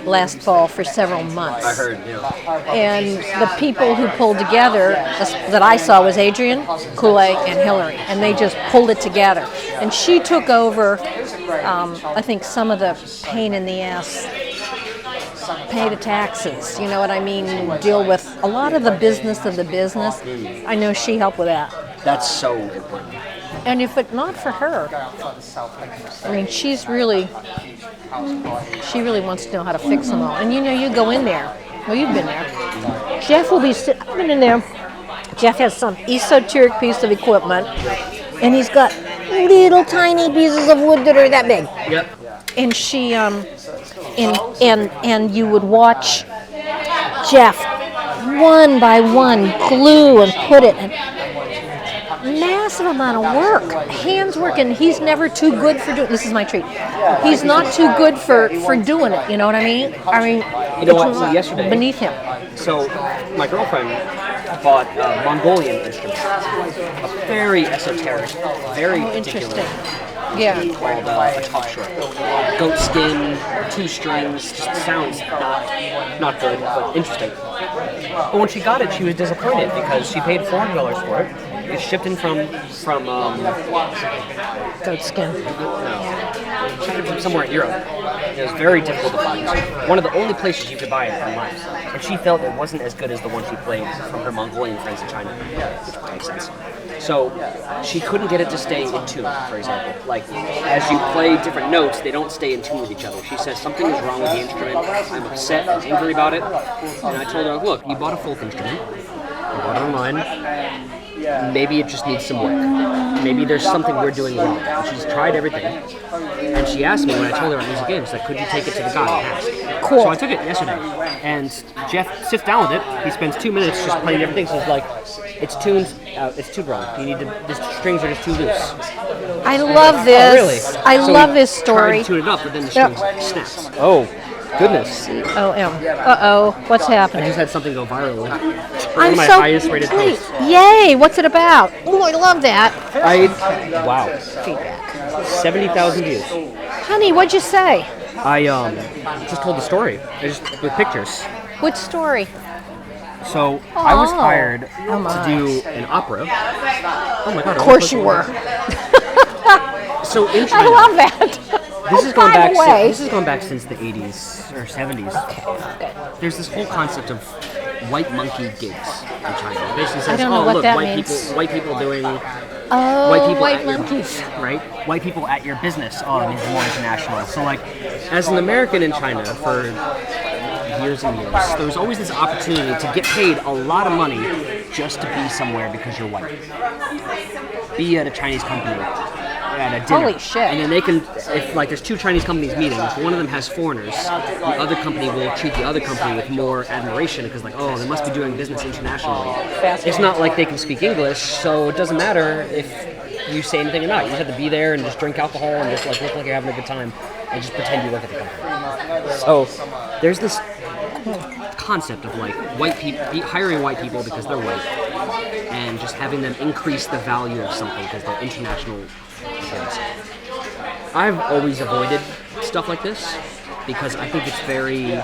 last fall for several months. I heard, yeah. And the people who pulled together that I saw was Adrian, Kool-Aid, and Hillary, and they just pulled it together. And she took over, I think, some of the pain in the ass, pay the taxes, you know what I mean, deal with a lot of the business of the business. I know she helped with that. That's so important. And if it not for her, I mean, she really wants to know how to fix them all. And you know, you go in there, well, you've been there. Jeff will be sitting, I've been in there. Jeff has some esoteric piece of equipment, and he's got little tiny pieces of wood that are that big. Yep. And she, and you would watch Jeff, one by one, glue and put it. And massive amount of work, hands working. He's never too good for doing. This is my treat. He's not too good for doing it. You know what I mean? You know what? So yesterday, beneath him. So my girlfriend bought a Mongolian instrument, a very esoteric, very Interesting. particular, Yeah. called a top short. Goat skin, 2 strings, just sounds not good, but interesting. But when she got it, she was disappointed because she paid $400 for it. It's shipped in from Goat skin. shipped in from somewhere in Europe. It was very difficult to find. One of the only places you could buy it online. And she felt it wasn't as good as the one she played from her Mongolian friends in China, which makes sense. So she couldn't get it to stay in tune, for example. Like, as you play different notes, they don't stay in tune with each other. She says, something is wrong with the instrument, I'm upset, I'm angry about it. And I told her, look, you bought a folk instrument, you bought it online, maybe it just needs some work. Maybe there's something we're doing wrong. And she's tried everything. And she asked me when I told her on Music Games, like, could you take it to the guy and ask? Cool. So I took it yesterday. And Jeff sits down with it. He spends 2 minutes just playing everything. So he's like, it's tuned, it's too wrong. You need to, the strings are just too loose. I love this. Oh, really? I So love he this story. tried to tune it up, but then the strings snaps. Oh, goodness. C-O-M. Uh-oh. What's I happening? just had something go viral. One I'm of my so highest rated pleased. posts. Yay! What's it about? Oh, I love that. Wow. Feedback. 70,000 views. Honey, what'd you say? I just told the story. I just with pictures. Which story? So I was hired Oh my. to do an opera. Oh my god! Of course you were. So in I China, love that. this is going By back. the way. This is going back since the 80s or 70s. There's this whole concept of white monkey gigs in China. It basically says, don't know oh what look, that white means. people doing Oh, white people white at monkeys. your right, white people at your business. Oh, it means more international. So like, as an American in China for years and years, there was always this opportunity to get paid a lot of money just to be somewhere because you're white. Be at a Chinese company at a dinner. Holy shit. And then they can, if like there's 2 Chinese companies meeting, if one of them has foreigners, the other company will treat the other company with more admiration because like, oh, they must be doing business internationally. It's not like they can speak English, so it doesn't matter if you say anything or not. You just have to be there and just drink alcohol and just like look like you're having a good time and just pretend you work at the company. So there's this concept of like white people hiring white people because they're white and just having them increase the value of something because they're international appearance. I've always avoided stuff like this because I think it's very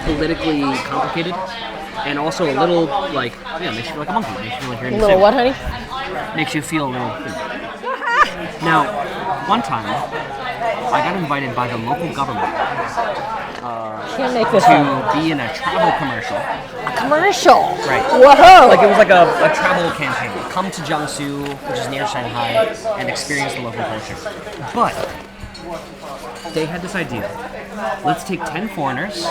politically complicated and also a little like, yeah, makes you feel like a monkey, makes you feel like you're in A the little zoo. what, honey? Makes you feel a little. Now, one time, I got invited by the local government Can't make this up. to be in a travel commercial. Commercial. Right. Whoa. Like it was like a travel campaign. Come to Jiangsu, which is near Shanghai, and experience the local culture. But they had this idea. Let's take 10 foreigners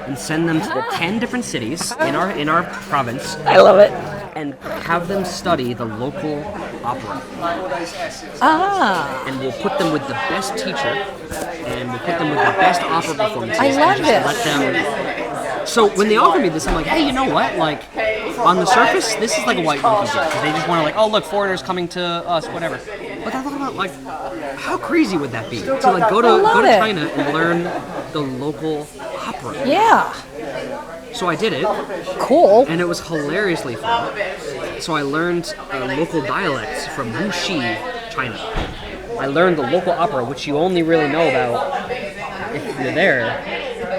and send them to the 10 different cities in our province. I love it. And have them study the local opera. Ah. And we'll put them with the best teacher, and we'll put them with the best opera performances. I love and just this. Let them. So when they offered me this, I'm like, hey, you know what? Like, on the surface, this is like a white monkey joke because they just want to like, oh look, foreigners coming to us, whatever. But I thought about like, how crazy would that be to like go to it. China and learn the local opera? Yeah. So I did it, Cool. and it was hilariously fun. So I learned local dialects from Wuxi, China. I learned the local opera, which you only really know about if you're there,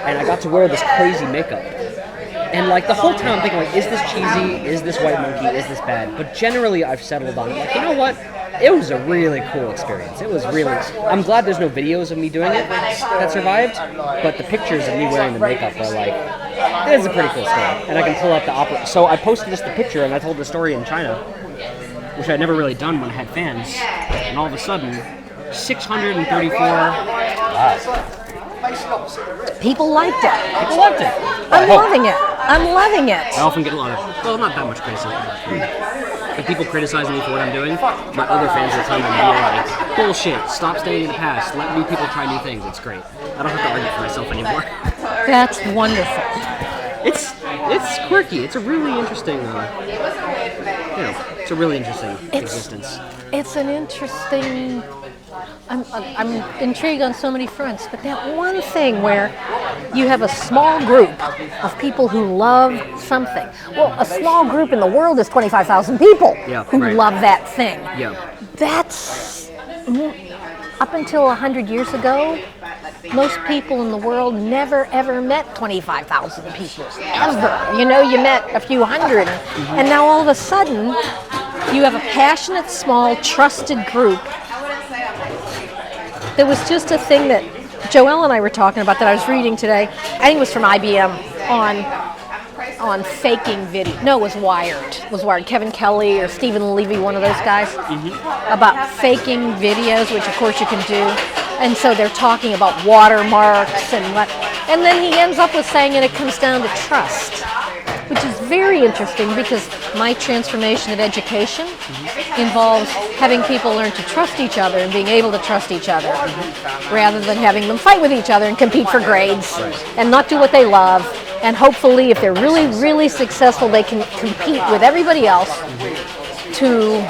and I got to wear this crazy makeup. And like the whole time I'm thinking like, is this cheesy? Is this white monkey? Is this bad? But generally I've settled on it. Like, you know what? It was a really cool experience. It was really, I'm glad there's no videos of me doing it that survived, but the pictures of me wearing the makeup are like, it is a pretty cool story. And I can pull up the opera. So I posted just the picture and I told the story in China, which I'd never really done when I had fans. And all of a sudden, 634 People liked it. people loved it. I'm loving it. I'm loving I it. often get a lot of, well, not that much criticism. Like people criticizing me for what I'm doing, my other fans will come and be like, bullshit, stop staying in the past, let new people try new things, it's great. I don't have to argue for myself anymore. That's wonderful. it's quirky. It's a really interesting, it's a really interesting existence. It's an interesting. I'm intrigued on so many fronts, but that one thing where you have a small group of people who love something. Well, a small group in the world is 25,000 people who love that thing. Yeah. That's up until 100 years ago. Most people in the world never ever met 25,000 people ever. You met a few hundred, and now all of a sudden, you have a passionate, small, trusted group. There was just a thing that Joelle and I were talking about that I was reading today. I think it was from IBM on faking video. No, it was Wired. It was Wired. Kevin Kelly or Stephen Levy, one of those guys, about faking videos, which of course you can do. And so they're talking about watermarks and what. And then he ends up with saying, and it comes down to trust, which is very interesting because my transformation of education involves having people learn to trust each other and being able to trust each other rather than having them fight with each other and compete for grades and not do what they love. And hopefully, if they're really, really successful, they can compete with everybody else to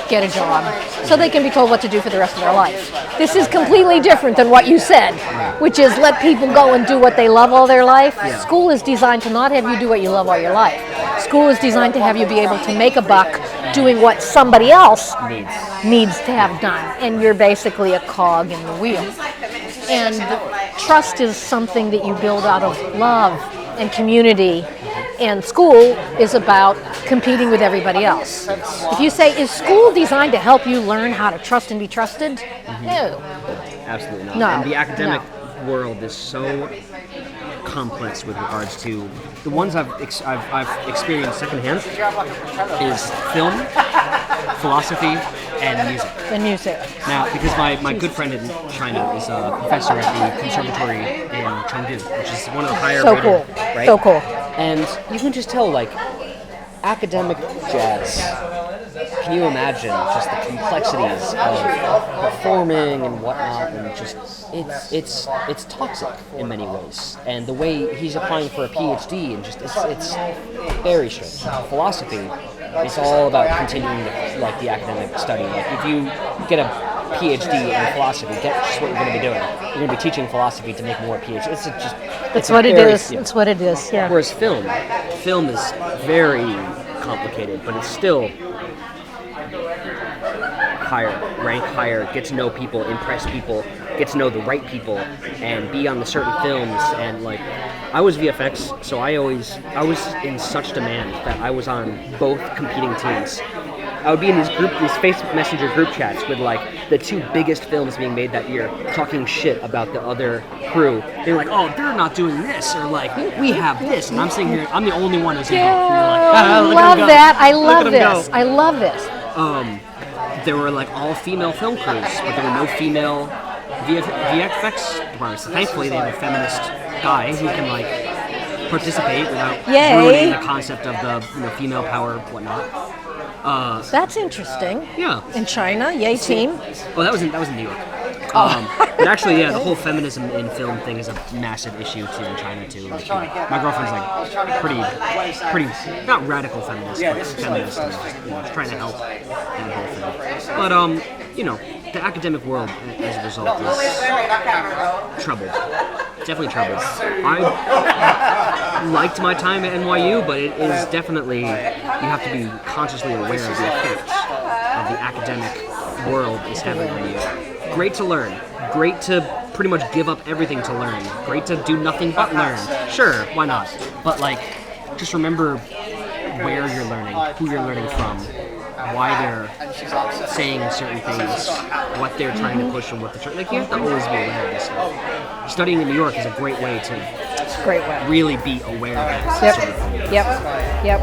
get a job so they can be told what to do for the rest of their life. This is completely different than what you said, which is let people go and do what they love all their life. School is designed to not have you do what you love all your life. School is designed to have you be able to make a buck doing what somebody else needs to have done, and you're basically a cog in the wheel. And trust is something that you build out of love and community, and school is about competing with everybody else. If you say, is school designed to help you learn how to trust and be trusted? No. Absolutely not. No. And the academic world is so complex with regards to the ones I've experienced secondhand is film, philosophy, and music. And music. Now, because my good friend in China is a professor at the conservatory in Chengdu, which is one of the higher So rated, cool. right? So cool. And you can just tell, like, academic jazz. Can you imagine just the complexities of performing and whatnot, and just it's toxic in many ways. And the way he's applying for a PhD, and just it's very strange. Philosophy, it's all about continuing the academic study. Like if you get a PhD in philosophy, that's what you're going to be doing. You're going to be teaching philosophy to make more PhDs. That's what it is. It's what it is. Yeah. Whereas film is very complicated, but it's still rank higher, get to know people, impress people, get to know the right people, and be on the certain films. And like, I was VFX, so I was in such demand that I was on both competing teams. I would be in these Facebook Messenger group chats with like the two biggest films being made that year, talking shit about the other crew. They're like, "Oh, they're not doing this," or like, "We have this," and I'm sitting here, I'm the only one who's involved. I love that. I love this. I love this. There were like all female film crews, but there were no female VFX departments. So thankfully, they have a feminist guy who can like participate without ruining the concept of the female power, whatnot. That's interesting. Yeah. In China, yay team. Oh, that was in New York. But actually, yeah, the whole feminism in film thing is a massive issue too in China too. Like, my girlfriend's like pretty not radical feminist, but feminist, and just trying to help in the whole thing. But the academic world as a result is troubled. Definitely troubled. I liked my time at NYU, but it is definitely, you have to be consciously aware of the effects of the academic world is having on you. Great to learn. Great to pretty much give up everything to learn. Great to do nothing but learn. Sure, why not? But like, just remember where you're learning, who you're learning from, why they're saying certain things, what they're trying to push, and what they're trying. Like, you have to always be aware of this stuff. Studying in New York is a great way to really be aware of that. Yep.